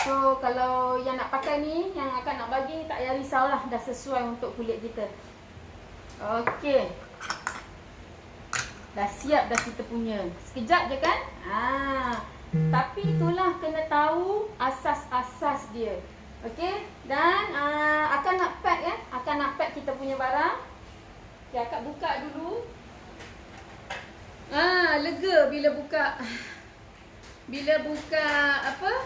So kalau yang nak pakai ni, yang akan nak bagi, tak payah risaulah, dah sesuai untuk kulit kita. Okay, dah siap dah kita punya. Sekejap je kan. Tapi itulah kena tahu asas-asas dia. Okay, dan akan nak pack ya. Akan nak pack kita punya barang. Okay, akak buka dulu. Lega bila buka. Bila buka apa?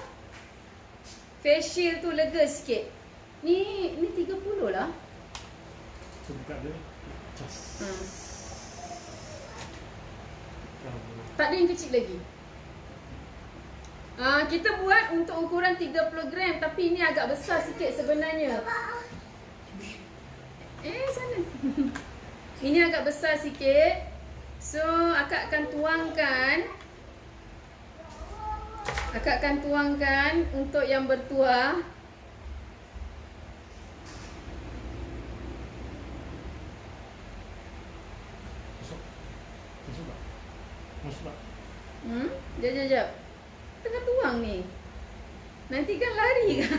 Face shield tu lega sikit. Ni 30 lah. Buka dia. Just. Tak ada yang kecil lagi. Kita buat untuk ukuran 30 gram, tapi ini agak besar sikit sebenarnya. Sana. Ini agak besar sikit. So, akak akan tuangkan untuk yang bertuah. Masuk tak? Jap. Tengah tuang ni. Nanti kan lari kan?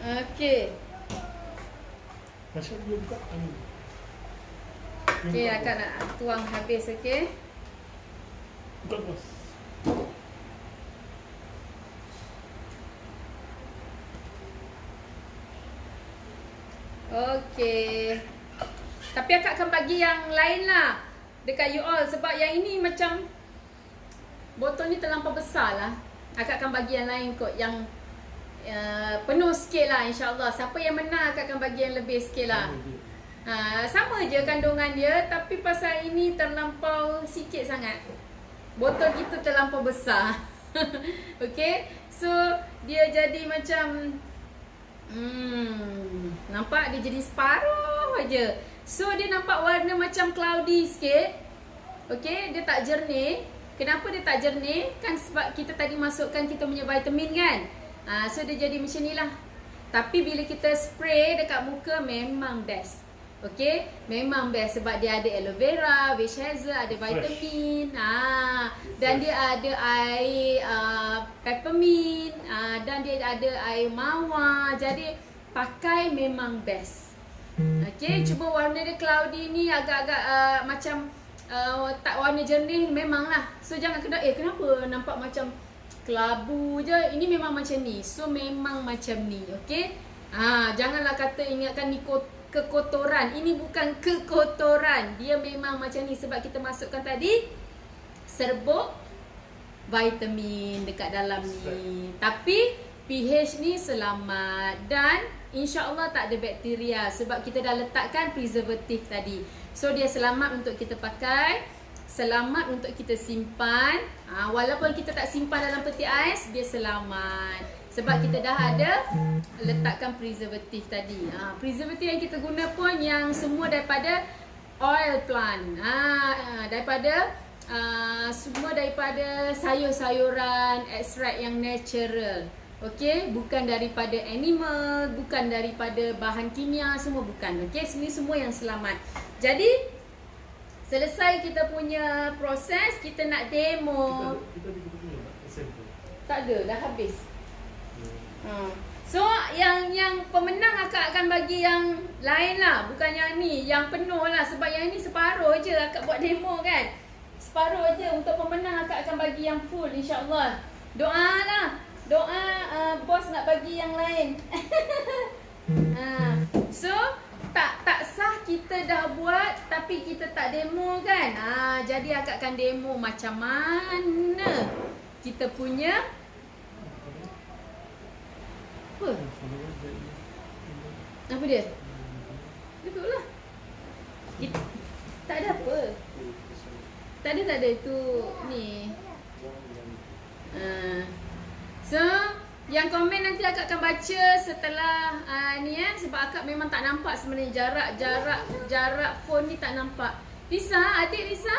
Okey. Masuk dia buka. Okey, akak nak tuang habis, okey? Buka bos. Okey. Tapi akak akan bagi yang lain lah dekat you all, sebab yang ini macam botol ni terlampau besar lah. Akak akan bagi yang lain kot, yang penuh sikit lah, insyaAllah. Siapa yang menang akak akan bagi yang lebih sikit lah. Sama je kandungan dia, tapi pasal ini terlampau sikit sangat. Botol kita terlampau besar. Okay, so dia jadi macam nampak dia jadi separuh aja. So dia nampak warna macam cloudy sikit. Okay, dia tak jernih. Kenapa dia tak jernih? Kan sebab kita tadi masukkan kita punya vitamin kan. So dia jadi macam ni lah. Tapi bila kita spray dekat muka memang best. Okay, memang best sebab dia ada aloe vera, witch hazel, ada vitamin. Dan dia ada air peppermint, dan dia ada air mawar. Jadi pakai memang best. Okay, cuba warna dia cloudy ni agak-agak macam tak warna jernih memanglah. So jangan kena kenapa nampak macam kelabu je. Ini memang macam ni. So memang macam ni. Okay, janganlah kata ingatkan ni kekotoran. Ini bukan kekotoran. Dia memang macam ni sebab kita masukkan tadi serbuk vitamin dekat dalam ni. Tapi pH ni selamat dan insya-Allah tak ada bakteria sebab kita dah letakkan preservatif tadi. So dia selamat untuk kita pakai, selamat untuk kita simpan. Walaupun kita tak simpan dalam peti ais, dia selamat. Sebab kita dah ada letakkan preservatif tadi. Preservatif yang kita guna pun yang semua daripada oil plant. Semua daripada sayur-sayuran, ekstrak yang natural. Okey, bukan daripada animal, bukan daripada bahan kimia, semua bukan. Okey, sini semua yang selamat. Jadi selesai kita punya proses, kita nak demo. Kita punya sampel. Tak ada, dah habis. So yang pemenang akak akan bagi yang lain lah, bukan yang ni, yang penuh lah. Sebab yang ni separuh je akak buat demo kan. Separuh je. Untuk pemenang akak akan bagi yang full, insyaAllah. Doa lah. Doa bos nak bagi yang lain. So tak sah kita dah buat tapi kita tak demo kan. Jadi akak akan demo macam mana kita punya apa dia? Duduklah. Tak ada apa. Tak ada itu ni. So yang komen nanti akak akan baca setelah ni sebab akak memang tak nampak sebenarnya jarak phone ni tak nampak. Lisa, adik Lisa.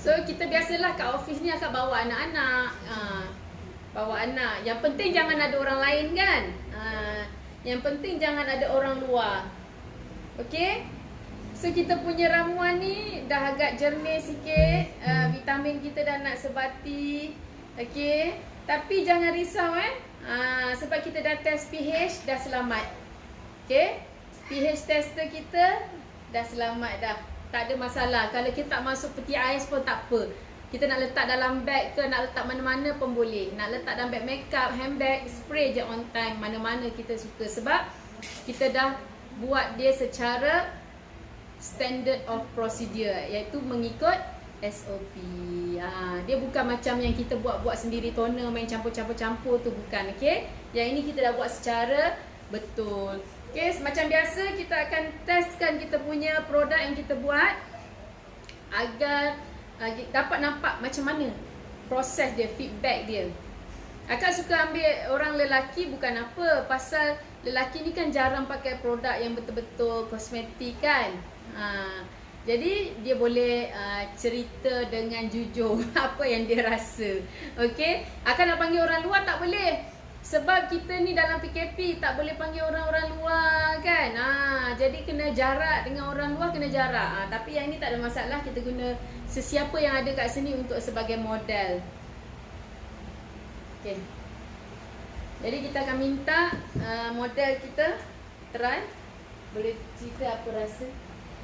So kita biasalah kat office ni akan bawa anak-anak. Bawa anak. Yang penting jangan ada orang lain kan. Yang penting jangan ada orang luar. Okay. So kita punya ramuan ni dah agak jernih sikit. Vitamin kita dah nak sebati. Okay. Tapi jangan risau sebab kita dah test pH dah selamat. Okay. pH tester kita dah selamat dah. Tak ada masalah. Kalau kita tak masuk peti ais pun tak apa. Kita nak letak dalam beg ke, nak letak mana-mana pun boleh. Nak letak dalam beg makeup, handbag, spray je on time. Mana-mana kita suka. Sebab kita dah buat dia secara standard of procedure. Iaitu mengikut SOP. Dia bukan macam yang kita buat-buat sendiri, toner main campur-campur-campur tu bukan. Okay. Yang ini kita dah buat secara betul. Okay, macam biasa kita akan testkan kita punya produk yang kita buat agar dapat nampak macam mana proses dia, feedback dia. Akak suka ambil orang lelaki bukan apa, pasal lelaki ni kan jarang pakai produk yang betul-betul kosmetik kan. Jadi dia boleh cerita dengan jujur apa yang dia rasa. Okay, akak nak panggil orang luar tak boleh. Sebab kita ni dalam PKP tak boleh panggil orang-orang luar kan. Jadi kena jarak dengan orang luar, kena jarak. Tapi yang ni tak ada masalah, kita guna sesiapa yang ada kat sini untuk sebagai model. Okay. Jadi kita akan minta model kita try. Boleh cerita apa rasa?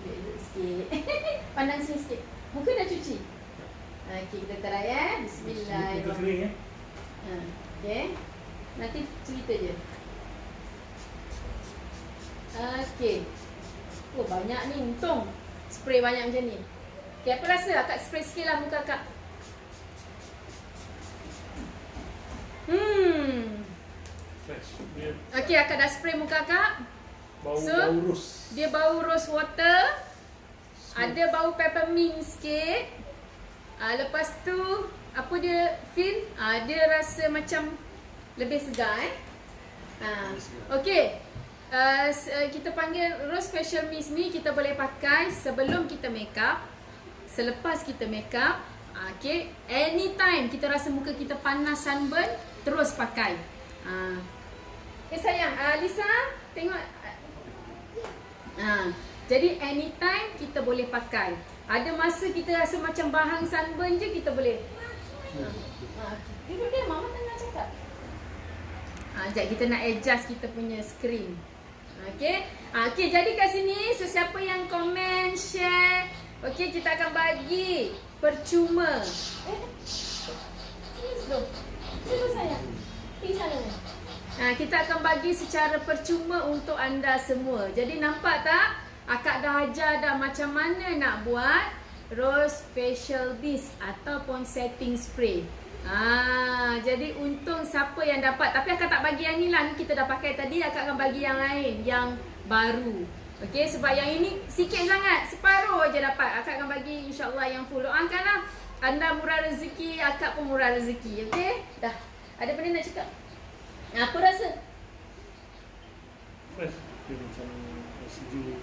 Duduk sikit. Pandang sini sikit. Muka dah cuci? Okay, kita try Bismillahirrahmanirrahim. Okay. Nanti cerita je. Okay. Oh banyak ni, untung spray banyak macam ni. Okay, apa rasa? Akak spray sikit lah muka akak. Fresh. Dia Okay, akak dah spray muka akak. bau rose. Dia bau rose water. Ada bau peppermint sikit. Lepas tu apa dia feel? Dia rasa macam lebih segar Okay. Kita panggil Rose Facial Mist ni kita boleh pakai sebelum kita make up, selepas kita make up. Okay. Anytime kita rasa muka kita panas, sunburn, terus pakai. Sayang, Lisa tengok. Jadi anytime kita boleh pakai. Ada masa kita rasa macam bahang sunburn je, kita boleh. Duduk dia, mama tengah cakap. Sekejap kita nak adjust kita punya screen. Okay. Okay, jadi kat sini sesiapa yang komen, share, okay, kita akan bagi percuma. Sini dulu. Sini sayang. Pergi sana. Kita akan bagi secara percuma untuk anda semua. Jadi nampak tak? Akak dah ajar dah macam mana nak buat Rose Facial Mist ataupun setting spray. Jadi untung siapa yang dapat. Tapi akak tak bagi yang ni lah. Ni kita dah pakai tadi. Akak akan bagi yang lain, yang baru. Okay, sebab yang ini sikit sangat, separuh je dapat. Akak akan bagi insyaAllah yang full. Doakanlah anda murah rezeki, akak pun murah rezeki. Okay, dah. Ada benda nak cakap? Apa rasa? Fresh. Dia macam sejuk.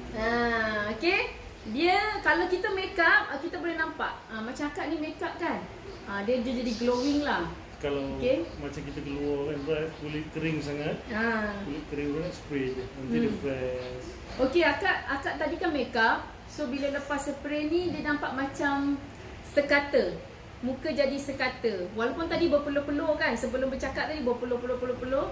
Okay. Dia kalau kita make up, kita boleh nampak. Macam akak ni make up kan? Dia jadi glowing lah. Kalau macam kita keluar kan, kulit kering sangat. Kulit kering sangat, spray je. Nanti dia fresh. Okay, akak tadi kan make up. So bila lepas spray ni, dia nampak macam sekata. Muka jadi sekata. Walaupun tadi berpeluh-peluh kan. Sebelum bercakap tadi berpeluh-peluh.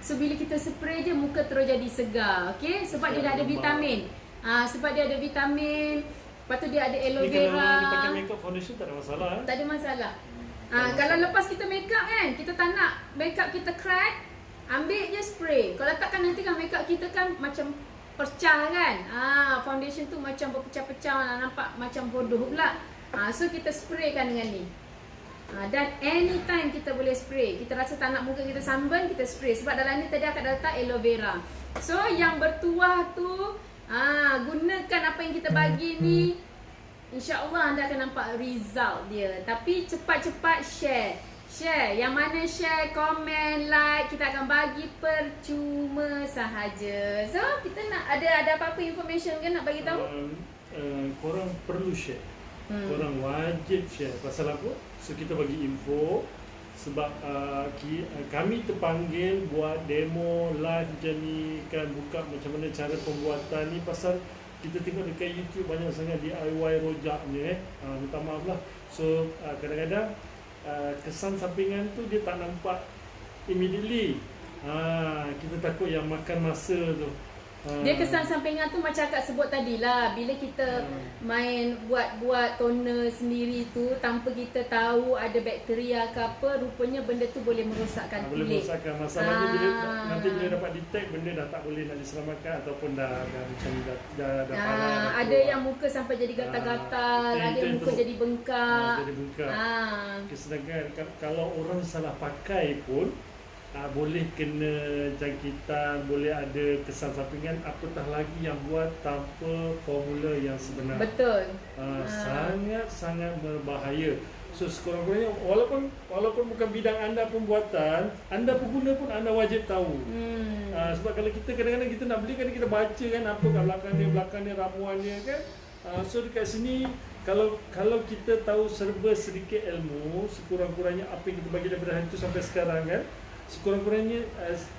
So bila kita spray je, muka terus jadi segar. Okay, sebab dia dah ada vitamin. Sebab dia ada vitamin. Lepas tu dia ada aloe vera. Ni kalau dia pakai makeup foundation tak ada masalah. Tak ada masalah. Kalau lepas kita makeup kan, kita tak nak makeup kita crack, ambil je spray. Kalau tak kan nanti kan makeup kita kan macam pecah kan. Foundation tu macam berpecah-pecah, nampak macam bodoh pula. So kita spraykan dengan ni. Dan anytime kita boleh spray. Kita rasa tak nak muka kita sunburn, kita spray. Sebab dalam ni tadi akak dah letak aloe vera. So yang bertuah tu, gunakan apa yang kita bagi ni. InsyaAllah anda akan nampak result dia. Tapi cepat-cepat share. Yang mana share, komen, like, kita akan bagi percuma sahaja. So kita nak ada apa-apa information ke nak bagi tahu? Korang perlu share. korang wajib share. Pasal apa? So kita bagi info sebab kami terpanggil buat demo live macam ni kan, buka macam mana cara pembuatan ni pasal kita tengok dekat YouTube banyak sangat DIY rojak ni minta maaf lah. So kadang-kadang kesan sampingan tu dia tak nampak immediately. Kita takut yang makan masa tu. Dia kesan sampingan tu macam akak sebut tadi lah. Bila kita main buat toner sendiri tu tanpa kita tahu ada bakteria ke apa, rupanya benda tu boleh merosakkan kulit. Boleh merosakkan. Masalahnya bila nanti bila dapat detect benda dah tak boleh nak diselamatkan ataupun dah macam dah parah. Ada yang muka sampai jadi gatal-gatal, ada yang muka jadi bengkak. Jadi bengkak. Sedangkan kalau orang salah pakai pun boleh kena jangkitan, boleh ada kesan sampingan, apatah lagi yang buat tanpa formula yang sebenar. Betul. Sangat-sangat berbahaya. So sekurang-kurangnya walaupun bukan bidang anda pembuatan, anda pengguna pun anda wajib tahu. Sebab kalau kita kadang-kadang kita nak beli kan kita baca kan apa kat belakang dia ramuan dia kan. So dekat sini kalau kita tahu serba sedikit ilmu, sekurang-kurangnya apa yang kita bagi daripada hari tu sampai sekarang kan, sekurang-kurangnya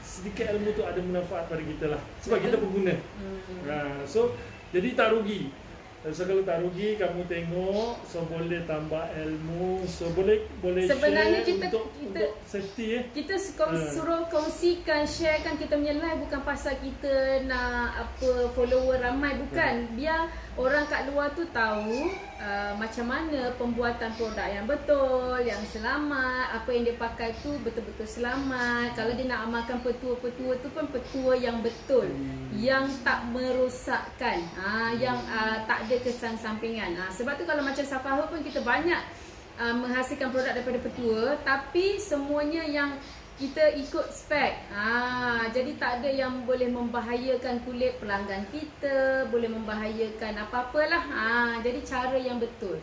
sedikit ilmu tu ada manfaat pada kita lah sebab kita pengguna. So jadi tak rugi. So kalau tak rugi kamu tengok, so boleh tambah ilmu, so boleh sebenarnya share kita untuk safety kita suruh kongsikan, sharekan kita punya live bukan pasal kita nak apa follower ramai, bukan. Biar orang kat luar tu tahu macam mana pembuatan produk yang betul, yang selamat, apa yang dia pakai tu betul-betul selamat. Kalau dia nak amalkan petua-petua tu pun petua yang betul, yang tak merosakkan, yang tak ada kesan sampingan. Sebab tu kalau macam Safaha pun kita banyak menghasilkan produk daripada petua, tapi semuanya yang kita ikut spek. Jadi tak ada yang boleh membahayakan kulit pelanggan kita, boleh membahayakan apa-apalah. Jadi cara yang betul.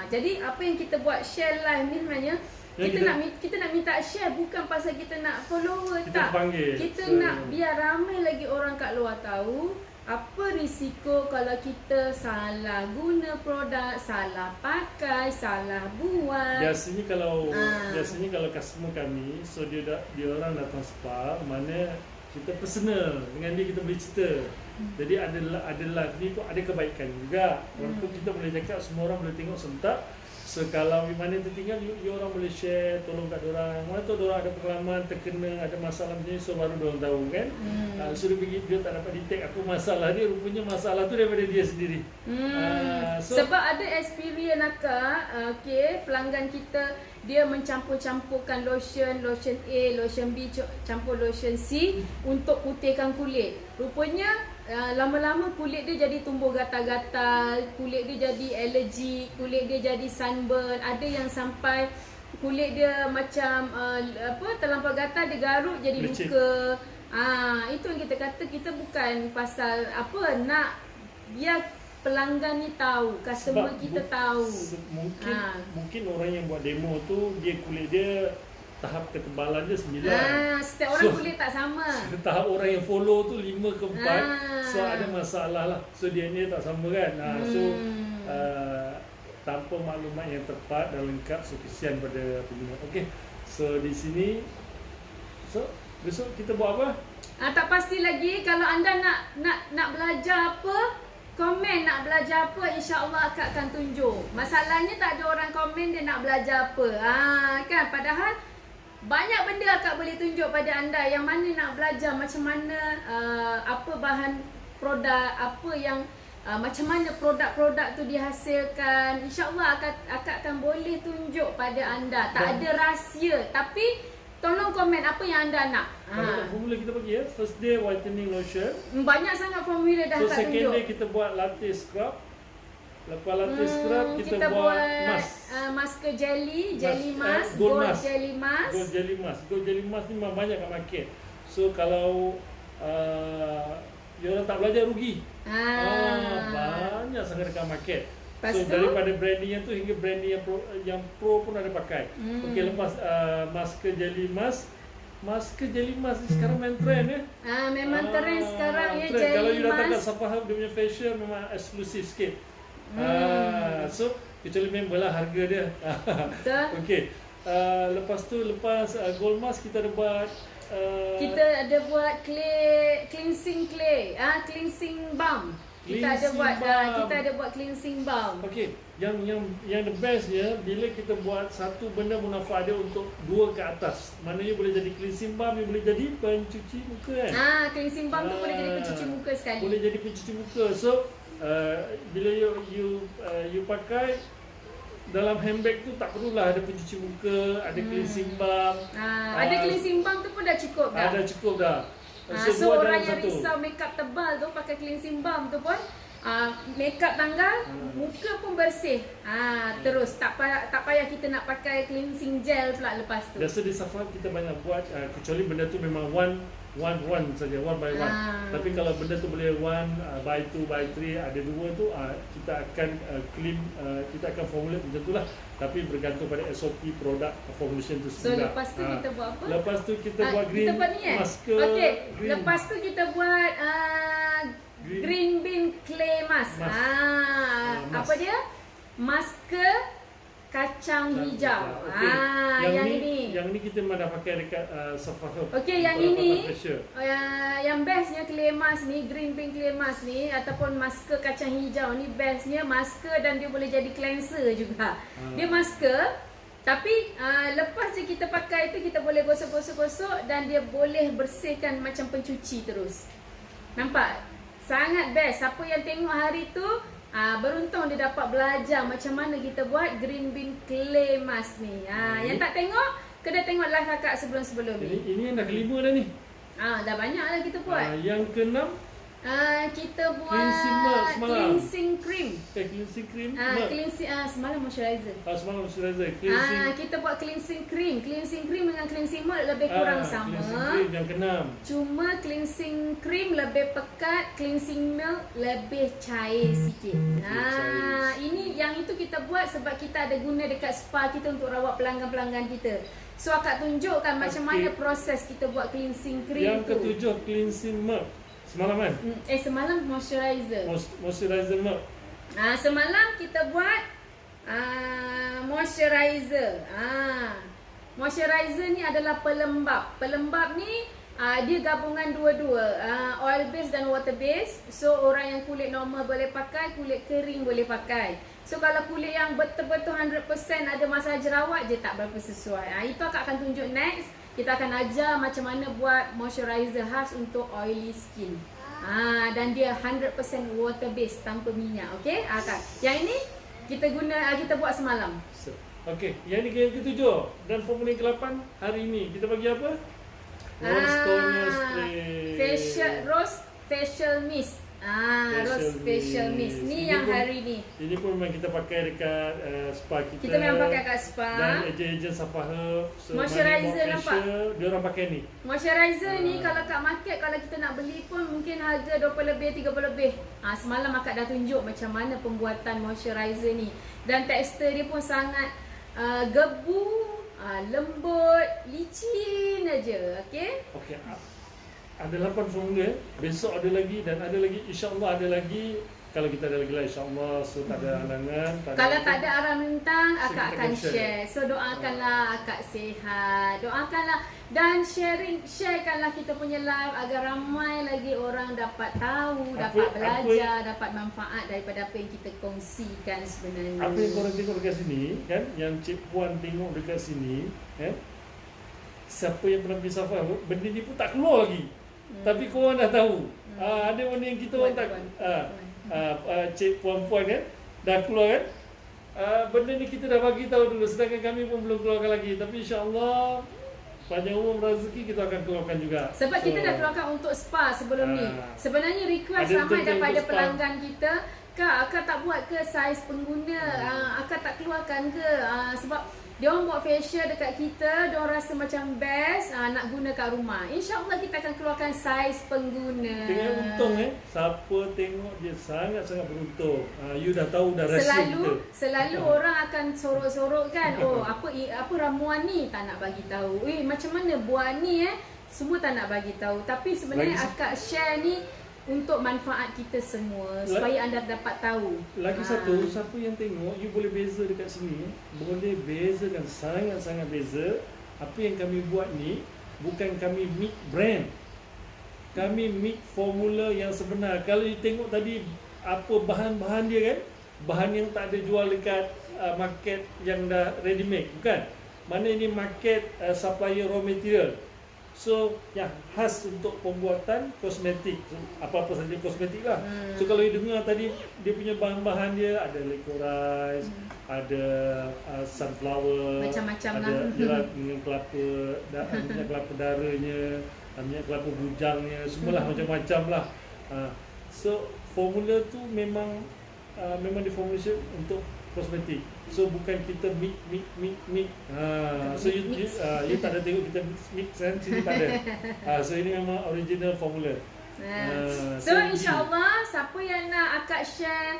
Jadi apa yang kita buat share live ni sebenarnya kita nak minta share bukan pasal kita nak follower, tak. Kita nak biar ramai lagi orang kat luar tahu apa risiko kalau kita salah guna produk, salah pakai, salah buat. Biasanya kalau customer kami, so dia orang datang spa, mana kita personal dengan dia, kita boleh cerita. Jadi ada live ni pun ada kebaikan juga. Walaupun kita boleh cakap semua orang boleh tengok serentak. So kalau di mana tertinggal, you orang boleh share, tolong kat diorang. Mana tu diorang ada pengalaman terkena, ada masalah macam ni, so baru diorang tahu kan. So dia tak dapat detect apa masalah dia, rupanya masalah tu daripada dia sendiri. Sebab ada experience akak, pelanggan kita dia mencampur-campurkan lotion A, lotion B, campur lotion C untuk putihkan kulit. Rupanya lama-lama kulit dia jadi tumbuh gatal-gatal, kulit dia jadi alergi, kulit dia jadi sunburn. Ada yang sampai kulit dia macam terlampau gatal, dia garuk jadi luka. Itu yang kita kata, kita bukan pasal nak biar pelanggan ni tahu, customer kita tahu. Mungkin orang yang buat demo tu dia kulit dia tahap ketebalan dia 9. Setiap orang kulit tak sama. Tahap orang yang follow tu 5 ke 4. So ada masalah lah. So DNA tak sama kan. So tanpa maklumat yang tepat dan lengkap, so kesian pada pengguna. Okay. So di sini, so besok kita buat apa? Tak pasti lagi. Kalau anda nak belajar apa, komen nak belajar apa, insya-Allah akak akan tunjuk. Masalahnya tak ada orang komen dia nak belajar apa. Kan, padahal banyak benda akak boleh tunjuk pada anda yang mana nak belajar macam mana apa bahan produk, apa yang macam mana produk-produk tu dihasilkan. InsyaAllah akak akan boleh tunjuk pada anda. Tak ada rahsia, tapi tolong komen apa yang anda nak. Formula kita bagi ya. First day whitening lotion. Banyak sangat formula dah akak tunjuk. So second day kita buat latte scrub. Lepas latte scrub kita buat mask. Masker jelly mask, gold jelly mask. Gold jelly mask ni memang banyak kat market. So kalau dia orang tak belajar rugi. Banyak sangat dekat market. So daripada branding yang tu hingga branding yang pro pun ada pakai. Okey, lepas masker jelly mask. Masker jelly mask ni sekarang main trend ya. Memang trend sekarang ya, trend. jelly Kalau you datang kat mask. Safaha, dia punya facial memang eksklusif sikit. So kecuali member lah harga dia. Betul. Okey. Lepas gold mask kita ada buat Kita ada buat cleansing balm. Kita ada buat cleansing balm. Okey, yang the bestnya bila kita buat satu benda munafat dia untuk 2 ke atas. Maknanya boleh jadi cleansing balm, boleh jadi pencuci muka kan. Cleansing balm tu boleh jadi pencuci muka sekali. Boleh jadi pencuci muka. So bila you pakai dalam handbag tu tak perlulah ada pencuci muka, ada cleansing balm. Ada cleansing balm tu pun dah cukup dah. Dah cukup dah. So orang yang risau makeup tebal tu pakai cleansing balm tu pun makeup tanggal, muka pun bersih. Terus tak payah kita nak pakai cleansing gel pula lepas tu. Biasa di Safa kita banyak buat kecuali benda tu memang one saja, one by one. Tapi kalau benda tu boleh one by two by three, ada 2 tu kita akan kita akan formulate macam tu lah. Tapi bergantung pada SOP produk formulation tu sendiri. So lepas tu kita buat apa? Lepas tu kita buat green masker. Okey, lepas tu kita buat green bean clay mask. Apa dia? Masker kacang hijau. Yang ni kita memang dah pakai dekat Safa Herb. Okey, yang ini yang bestnya clay mask ni, green bean clay mask ni ataupun masker kacang hijau ni bestnya masker dan dia boleh jadi cleanser juga. Dia masker tapi lepas je kita pakai tu kita boleh gosok-gosok dan dia boleh bersihkan macam pencuci terus. Nampak? Sangat best. Siapa yang tengok hari tu beruntung dia dapat belajar macam mana kita buat green bean clay mask ni. Yang tak tengok, kena tengok live kakak sebelum-sebelum ni. Ini yang dah ke-5 dah ni. Dah banyak lah kita buat. Yang ke-6 kita buat cleansing cream. Cleansing cream. Semalam moisturizer. Semalam moisturizer. Kita buat cleansing cream. Cleansing cream dengan cleansing milk lebih kurang sama. Cleansing cream yang ke-6. Cuma cleansing cream lebih pekat, cleansing milk lebih cair sikit. Ini yang itu kita buat sebab kita ada guna dekat spa kita untuk rawat pelanggan-pelanggan kita. So akak tunjukkan macam mana proses kita buat cleansing cream tu. Yang ke-7 cleansing milk. Semalam kan? Semalam moisturizer. Moisturizer milk. Semalam kita buat moisturizer. Moisturizer ni adalah pelembap. Pelembap ni dia gabungan dua-dua, oil base dan water base. So orang yang kulit normal boleh pakai, kulit kering boleh pakai. So kalau kulit yang betul-betul 100% ada masalah jerawat je tak berapa sesuai. Itu akak akan tunjuk next. Kita akan ajar macam mana buat moisturizer khas untuk oily skin. Dan dia 100% water base tanpa minyak. Okey? Yang ini kita buat semalam. Okey, yang ni yang ke-7 dan formula yang ke-8 hari ini kita bagi apa? Rose toner spray. Rose facial mist. Rose facial mist. Ni yang hari ni. Ini pun memang kita pakai dekat spa kita. Kita memang pakai kat spa. Dan ejen-ejen Safa Herb. Moisturizer nampak? Dia orang pakai ni. Moisturizer ni kalau kat market kalau kita nak beli pun mungkin harga 20 lebih, 30 lebih. Semalam akak dah tunjuk macam mana pembuatan moisturizer ni. Dan tekstur dia pun sangat gebu, lembut, licin aja. Okey? Okey. Ada 8 formula, besok ada lagi dan ada lagi, insya-Allah ada lagi. Kalau kita ada lagi lah insya-Allah, so tak ada halangan. Kalau tak ada arah mentang, akak akan share. So doakanlah akak sihat. Doakanlah dan sharekanlah kita punya live agar ramai lagi orang dapat tahu, dapat belajar, dapat manfaat daripada apa yang kita kongsikan sebenarnya. Apa yang korang tengok dekat sini kan, yang Cik Puan tengok dekat sini kan, siapa yang pernah pergi Safa, benda ni pun tak keluar lagi. Tapi korang dah tahu. Ada benda yang kita orang tak cik puan-puan kan dah keluar kan. Benda ni kita dah bagi tahu dulu, sedangkan kami pun belum keluarkan lagi. Tapi insya-Allah panjang umur rezeki kita akan keluarkan juga. Sebab kita dah keluarkan untuk spa sebelum ni. Sebenarnya request ramai daripada pelanggan kita, Kak, akak tak buat ke saiz pengguna? Akak tak keluarkan ke? Sebab dia orang buat facial dekat kita, dia orang rasa macam best nak guna kat rumah. InsyaAllah kita akan keluarkan saiz pengguna. Tengok untung siapa tengok dia sangat-sangat beruntung. You dah tahu dah rahsia kita. Selalu orang akan sorok-sorok kan. Oh, apa ramuan ni tak nak bagi tahu. Macam mana buat ni semua tak nak bagi tahu. Tapi sebenarnya akak share ni untuk manfaat kita semua supaya anda dapat tahu. Lagi satu, siapa yang tengok, you boleh beza dekat sini. Boleh bezakan, sangat-sangat beza. Apa yang kami buat ni, bukan kami make brand. Kami make formula yang sebenar. Kalau you tengok tadi, apa bahan-bahan dia kan, bahan yang tak ada jual dekat market yang dah ready made. Bukan. Mana ini market supplier raw material. So yang khas untuk pembuatan kosmetik, apa-apa saja kosmetik lah. So kalau you dengar tadi dia punya bahan-bahan dia ada licorice, ada sunflower, macam-macam ada lah. dengan kelapa, minyak kelapa darahnya, minyak kelapa bujangnya, semualah macam-macam lah. So formula tu memang diformulasi untuk kosmetik. So bukan kita mix. So you tak ada tengok kita mix kan, sini tak ada. So ini memang original formula. So insyaAllah siapa yang nak akak share,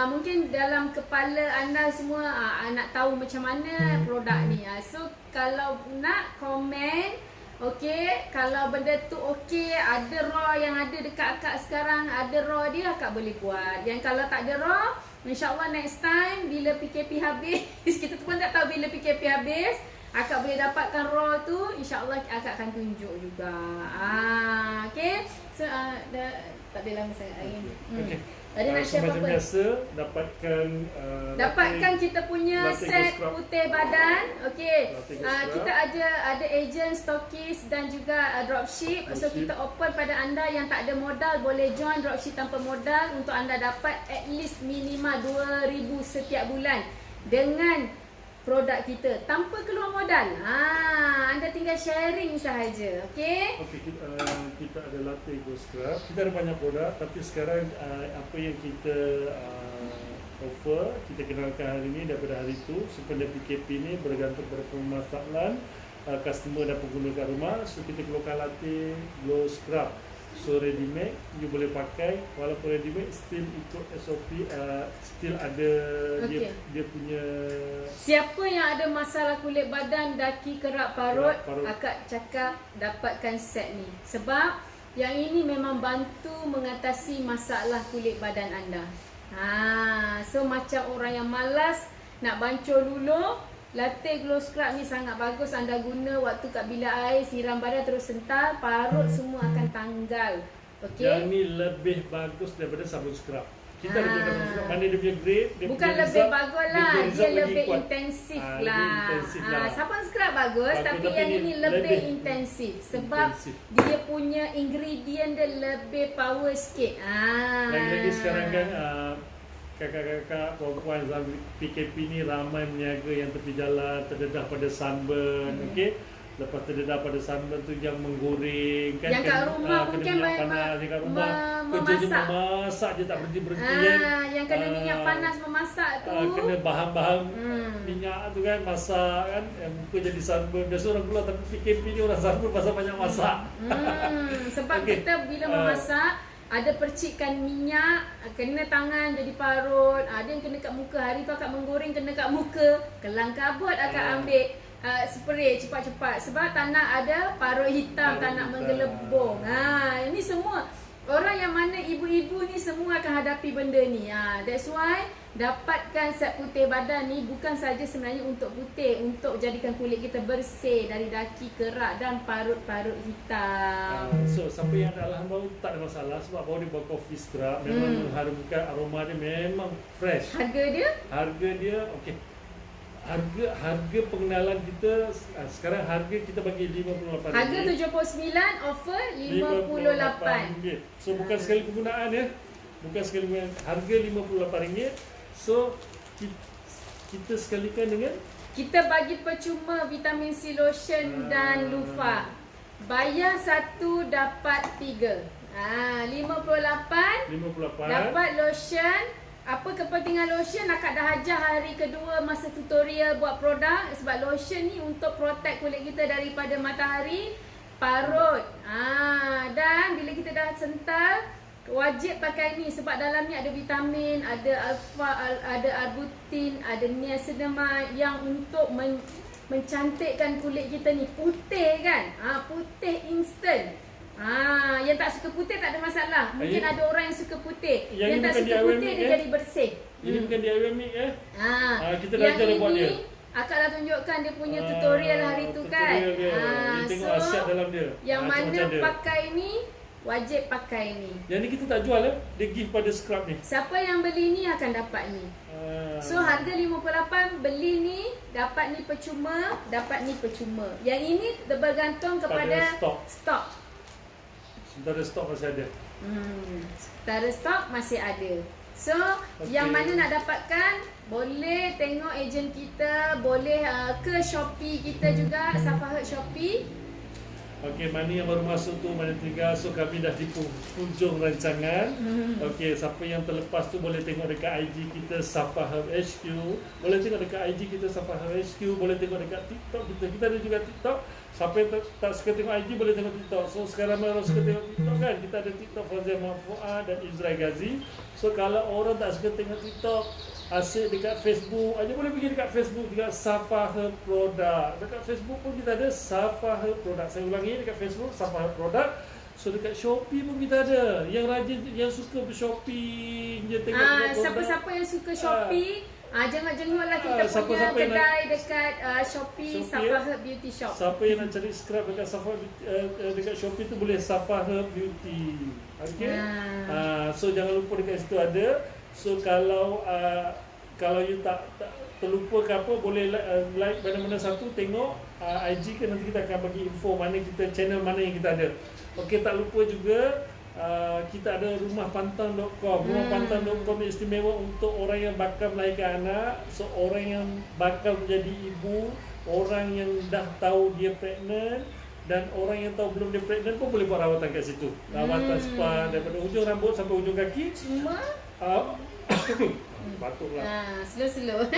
mungkin dalam kepala anda semua nak tahu macam mana produk ni. So kalau nak komen, okey, kalau benda tu okey, ada raw yang ada dekat akak sekarang, ada raw dia akak boleh buat. Yang kalau tak ada raw, InsyaAllah next time bila PKP habis, kita tu pun tak tahu bila PKP habis, akak boleh dapatkan raw tu, InsyaAllah akak akan tunjuk juga. Okay. So tak ada lama sangat lagi. Okay. Ada nak share macam apa-apa? biasa, dapatkan kita punya set putih badan. Okey. Kita ada agent, stokis dan juga dropship. So kita open pada anda yang tak ada modal, boleh join dropship tanpa modal untuk anda dapat at least minimal 2,000 setiap bulan dengan produk kita tanpa keluar modal. Anda tinggal sharing sahaja. Okey. Kita ada latte glow scrub. Kita ada banyak produk, tapi sekarang apa yang kita offer, kita kenalkan hari ini daripada hari itu. Sepanjang PKP ni bergantung pada permasalahan customer dan pengguna kat rumah. So kita keluarkan latte glow scrub. So ready made, you boleh pakai. Walaupun ready made, still ikut SOP, still ada dia punya. Siapa yang ada masalah kulit badan, daki, kerak, parut, akak cakap dapatkan set ni. Sebab yang ini memang bantu mengatasi masalah kulit badan anda. So macam orang yang malas nak bancuh luluh, latte glow scrub ni sangat bagus anda guna waktu kat bilik air, siram badan terus sental, parut semua akan tanggal. Okey. Yang ni lebih bagus daripada sabun scrub. Kita ada guna sabun scrub, mana dia punya grade, dia bukan punya lebih result, bagus lah, dia lebih kuat. intensif Lebih lah. intensif lah. Sabun scrub bagus, tapi yang ini lebih intensif sebab dia punya ingredient dia lebih power sikit. Lagi-lagi sekarang kan kakak-kakak, puan-puan dalam PKP ni ramai meniaga yang tepi jalan, terdedah pada sunburn, okey. Lepas terdedah pada sunburn tu yang menggoreng kan, yang kat rumah mungkin panas kat rumah, kerja memasak je tak berhenti-berhenti kan. Yang kena minyak panas memasak tu, kena bahan-bahan minyak tu kan, masak kan, muka jadi sunburn. Biasa orang keluar, tapi PKP ni orang sunburn pasal banyak masak. Sebab kita bila memasak ada percikan minyak, kena tangan jadi parut, ada yang kena kat muka. Hari tu akak menggoreng kena kat muka, kelang kabut akak ambil spray cepat-cepat sebab tak nak ada parut hitam, tak nak menggelembung. Ini semua orang yang mana ibu-ibu ni semua akan hadapi benda ni. That's why dapatkan set putih badan ni bukan saja sebenarnya untuk putih, untuk jadikan kulit kita bersih dari daki, kerak dan parut-parut hitam. So siapa yang ada alahan bau tak ada masalah, sebab bau dia bau coffee scrub, memang mengharumkan, aroma dia memang fresh. Harga dia okey. Harga pengenalan kita sekarang, harga kita bagi RM58. Harga RM79, offer RM58. So bukan sekali penggunaan ya. Bukan sekali penggunaan. Harga RM58. So kita sekalikan dengan kita bagi percuma vitamin C lotion dan loofah. Bayar satu dapat 3. RM58 dapat lotion. Apa kepentingan lotion? Akak dah ajar hari kedua masa tutorial buat produk. Sebab lotion ni untuk protect kulit kita daripada matahari, parut. Dan bila kita dah sental, wajib pakai ni sebab dalam ni ada vitamin, ada alfa, ada arbutin, ada niacinamide yang untuk mencantikkan kulit kita ni. Putih kan? Putih instant. Yang tak suka putih tak ada masalah. Mungkin ada orang yang suka putih. Yang tak bukan suka DIY putih mic, dia jadi bersih. Ini bukan DIY mic kita dah Yang ajar buat dia. Akak dah tunjukkan dia punya tutorial hari tu kan. Tutorial dia. Dia tengok asyik dalam dia. Yang mana macam-macam dia. pakai ni wajib pakai ni. Yang ni kita tak jual dia give pada scrub ni. Siapa yang beli ni akan dapat ni. So harga 58, beli ni dapat ni percuma, dapat ni percuma. Yang ini bergantung kepada stok. Sementara stok masih ada. Sementara stok masih ada. So, yang mana nak dapatkan, boleh tengok ejen kita, boleh ke Shopee kita juga, Safa Herb Shopee. Okey, mana yang baru masuk tu, mana tinggal. So, kami dah di hujung rancangan. Okey, siapa yang terlepas tu boleh tengok dekat IG kita Safa Herb HQ. Boleh tengok dekat IG kita Safa Herb HQ. Boleh tengok dekat TikTok kita. Kita ada juga TikTok. Siapa yang tak suka tengok IG boleh tengok TikTok. So, sekarang baru suka tengok TikTok kan. Kita ada TikTok Fazia Mahfu'ah dan Izrail Ghazi. So, kalau orang tak suka tengok TikTok, asyik dekat Facebook aja boleh pergi dekat Facebook juga Safa Herb Product. Dekat Facebook pun kita ada Safa Herb Product. Saya ulangi, dekat Facebook Safa Herb Product. So dekat Shopee pun kita ada. Yang rajin, yang suka shopping je tengok produk. Siapa-siapa yang suka Shopee, jenguk-jenguklah kita punya kedai dekat Shopee Safa Herb Beauty Shop. Siapa yang nak cari scrub dekat Safa dekat Shopee tu boleh Safa Herb Beauty. Okey. So jangan lupa dekat situ ada. So kalau you tak terlupa ke apa, boleh like mana-mana satu, tengok IG ke, nanti kita akan bagi info mana kita, channel mana yang kita ada. Okey, tak lupa juga kita ada rumahpantang.com. Rumahpantang.com istimewa untuk orang yang bakal melahirkan anak. So orang yang bakal menjadi ibu, orang yang dah tahu dia pregnant, dan orang yang tahu belum dia pregnant pun boleh buat rawatan kat situ. Rawatan spa daripada hujung rambut sampai hujung kaki. Cuma batuklah. Slow-slow.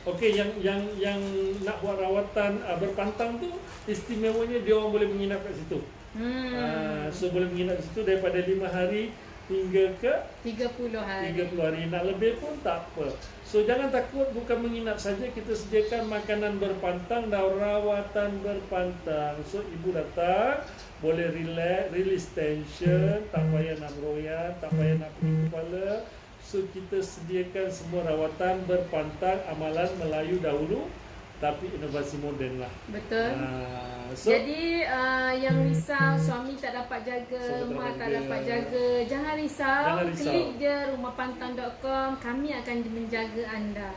Okey, yang nak buat rawatan berpantang tu, istimewanya dia orang boleh menginap kat situ. So boleh menginap kat situ daripada 5 hari hingga ke 30 hari. 30 hari. Nak lebih pun tak apa. So jangan takut, bukan menginap saja, kita sediakan makanan berpantang dan rawatan berpantang. So ibu datang, boleh relax, release tension, tak payah nak meroyan, tak payah nak pening kepala. So kita sediakan semua rawatan berpantang, amalan Melayu dahulu tapi inovasi moden lah. Betul. So, jadi yang risau suami tak dapat jaga, mak tak dapat jaga, jangan risau. Klik je rumahpantang.com, kami akan menjaga anda.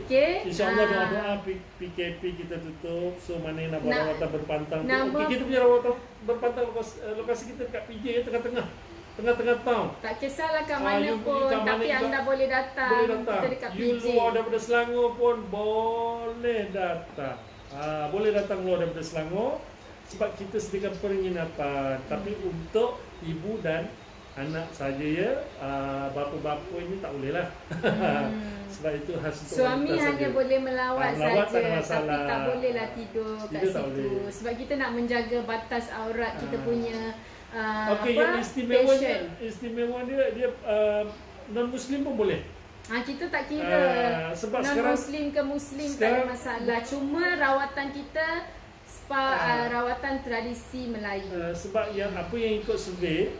Okey. InsyaAllah doa-doa PKP kita tutup. So mana yang nak buat rawatan berpantang tu. Okey, kita punya rawatan berpantang lokasi kita dekat PJ tengah-tengah town. Tak kisahlah kat mana pun, tapi anda boleh datang. Kita dekat You PJ. luar daripada Selangor pun boleh datang. Boleh datang luar daripada Selangor sebab kita sediakan penginapan. Tapi untuk ibu dan anak saja ya. Bapa-bapa ini tak boleh lah. Sebab itu khas untuk suami hanya saja. boleh melawat saja, tapi tak bolehlah tidur kat situ. Boleh. Sebab kita nak menjaga batas aurat kita punya Okey, yang istimewa dia non-Muslim pun boleh. Kita tak kira sebab non-Muslim ke Muslim tak ada masalah. Cuma rawatan kita spa rawatan tradisi Melayu. Sebab yang apa yang ikut survey,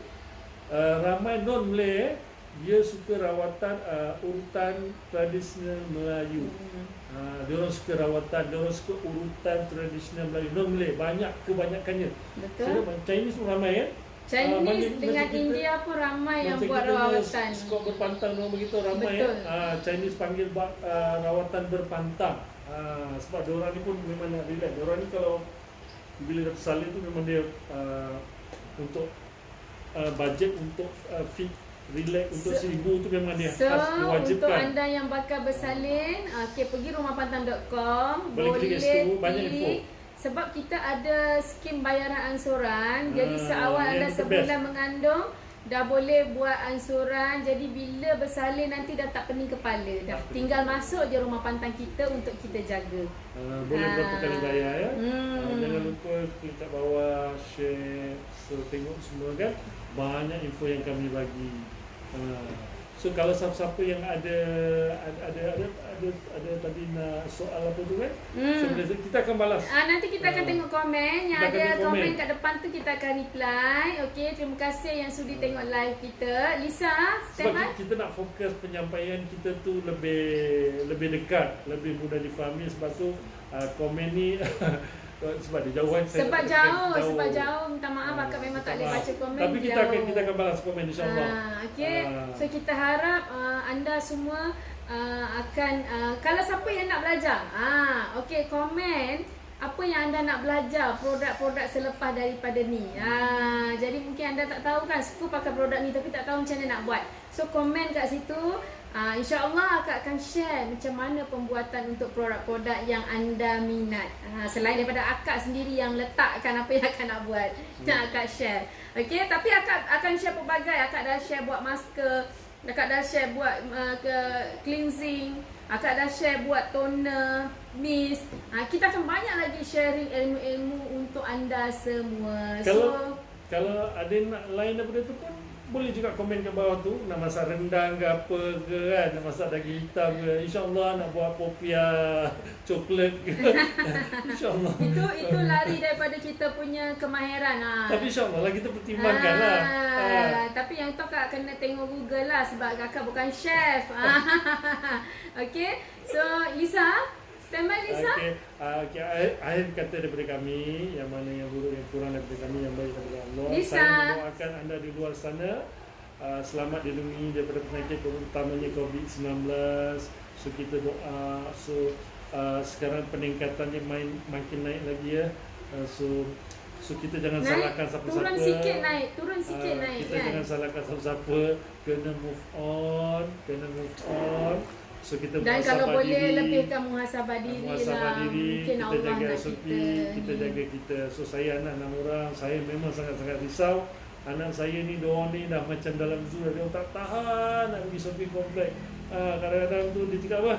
ramai non-Malay dia suka rawatan urutan tradisional Melayu. Dia orang suka rawatan, dia orang suka urutan tradisional Melayu. Non-Malay kebanyakannya. Betul. Chinese pun ramai kan? Chinese dengan India pun ramai yang buat rawatan. Skop berpantang orang begitu ramai. Chinese panggil rawatan berpantang. Sebab diorang ni pun memang nak relax. Diorang ni kalau bila dah bersalin tu memang dia untuk budget untuk fit relax untuk si ibu tu memang dia khas diwajibkan. Untuk anda yang bakal bersalin, pergi rumahpantang.com, boleh klik, banyak info. sebab kita ada skim bayaran ansuran. Jadi seawal anda sebulan mengandung, dah boleh buat ansuran. Jadi bila bersalin nanti dah tak pening kepala. Dah tinggal masuk je rumah pantang kita untuk kita jaga. Boleh berapa kali bayar ya. Jangan lupa klik kat bawah, share, so tengok semua kan. Banyak info yang kami bagi. So kalau siapa-siapa yang ada tadi nak soal apa tu kan, so, kita akan balas. Nanti kita akan tengok komen. Yang kita akan ada tengok komen komen kat depan tu kita akan reply. Okey, terima kasih yang sudi tengok live kita. Lisa, Sebab stand by. kita nak fokus penyampaian kita tu lebih dekat, lebih mudah difahami. Sebab tu komen ni sebab dia jauh kan. Sebab jauh. Minta maaf akak memang tak boleh baca komen. Tapi kita akan balas komen insya-Allah. Okey. So kita harap anda semua akan kalau siapa yang nak belajar, okey, komen apa yang anda nak belajar, produk-produk selepas daripada ni. Jadi mungkin anda tak tahu kan, suka pakai produk ni tapi tak tahu macam mana nak buat. So komen kat situ. InsyaAllah akak akan share macam mana pembuatan untuk produk-produk yang anda minat. Selain daripada akak sendiri yang letakkan apa yang akak nak buat, nak akak share. Okey, tapi akak akan share pelbagai. Akak dah share buat masker, akak dah share buat cleansing, akak dah share buat toner, mist. Kita akan banyak lagi sharing ilmu-ilmu untuk anda semua. Kalau ada nak lain daripada tu pun boleh juga komen kat bawah tu, nak masak rendang ke apa ke kan, nak masak daging hitam ke, insya-Allah nak buat popiah coklat ke. Insya-Allah. Itu lari daripada kita punya kemahiran. Tapi insya-Allah lah kita pertimbangkan lah. Tapi yang tu akak kena tengok Google lah sebab kakak bukan chef. Okey. So Lisa, stand by Lisa. Okey, akhir kata daripada kami, yang mana yang buruk yang kurang daripada kami, yang baik daripada Allah. Lisa. Saya mendoakan anda di luar sana selamat dilindungi daripada penyakit utamanya COVID-19. So kita doa. So sekarang peningkatannya makin naik lagi ya. So kita jangan salahkan siapa-siapa. Turun sikit naik kita kan. jangan salahkan siapa-siapa. Kena move on. So kita dan kalau boleh diri, lebihkan muhasabah diri lah. Mungkin kita Allah jaga nak SOP, kita kita. jaga kita. So saya anak 6 orang, saya memang sangat-sangat risau. Anak saya ni, diorang ni dah macam dalam zoo, dia tak tahan nak pergi shopping komplek. Kadang-kadang tu dia cakap apa?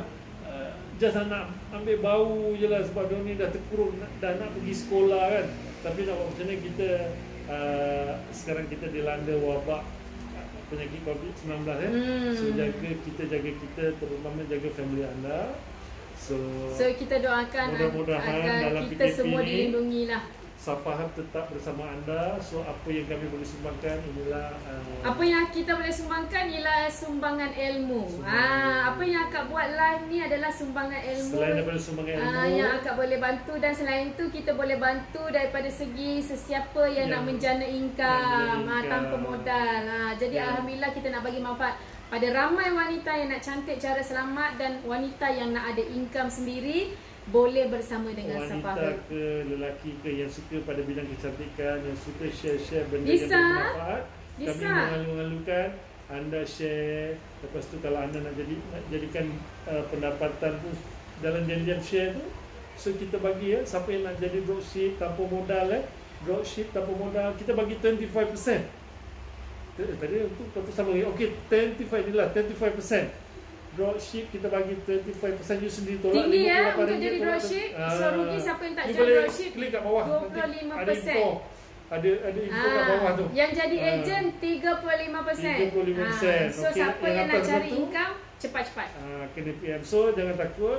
Just nak ambil bau je lah sebab diorang ni dah terkurung, dah nak pergi sekolah kan. Tapi nak buat macam mana kita, sekarang kita dilanda wabak penyakit COVID-19 So jaga kita, terutama jaga family anda. So kita doakan mudah-mudahan agar dalam kita PKP semua ni, dilindungi lah. Safahab tetap bersama anda. So apa yang kami boleh sumbangkan inilah apa yang kita boleh sumbangkan ialah sumbangan ilmu. Apa yang akak buat live ni adalah sumbangan ilmu. Selain daripada sumbangan ilmu, yang akak boleh bantu, dan selain itu kita boleh bantu daripada segi sesiapa yang nak menjana income tanpa modal. Jadi alhamdulillah kita nak bagi manfaat pada ramai wanita yang nak cantik cara selamat dan wanita yang nak ada income sendiri. Boleh bersama dengan Safahud. wanita ke lelaki ke yang suka pada bidang kecantikan, yang suka share-share benda yang Lisa, bermanfaat, kami mengalu-alukan anda share. Lepas tu kalau anda nak jadikan pendapatan tu dalam janjian share tu, so kita bagi siapa yang nak jadi dropship tanpa modal dropship tanpa modal, kita bagi 25%. Tadi untuk sama lagi. Okey, 25 inilah 25%. Dropship kita bagi 25%, you sendiri tolak tinggi RM58 untuk jadi dropship. So rugi siapa yang tak you jadi boleh dropship, klik kat bawah 25%. Ada info kat bawah tu. Yang jadi ejen 35%. 35%. So siapa yang nak cari income, cepat-cepat. Kena PM. So jangan takut.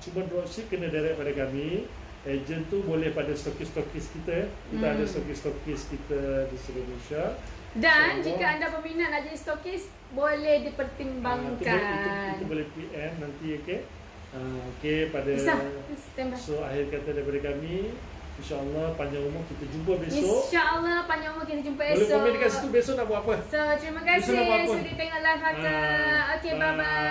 Cuba dropship kena direct pada kami. Ejen tu boleh pada stokis-stokis kita. Kita ada stokis-stokis kita di seluruh Malaysia. Dan jika anda berminat nak jadi stokis, boleh dipertimbangkan. Itu boleh PM nanti, okey. Okey, pada so akhir kata daripada kami, insya-Allah panjang umur kita jumpa besok. Insya-Allah panjang umur kita jumpa esok. Boleh komen dekat situ besok nak buat apa. So terima kasih sudi tengok live kakak. Okey, bye bye.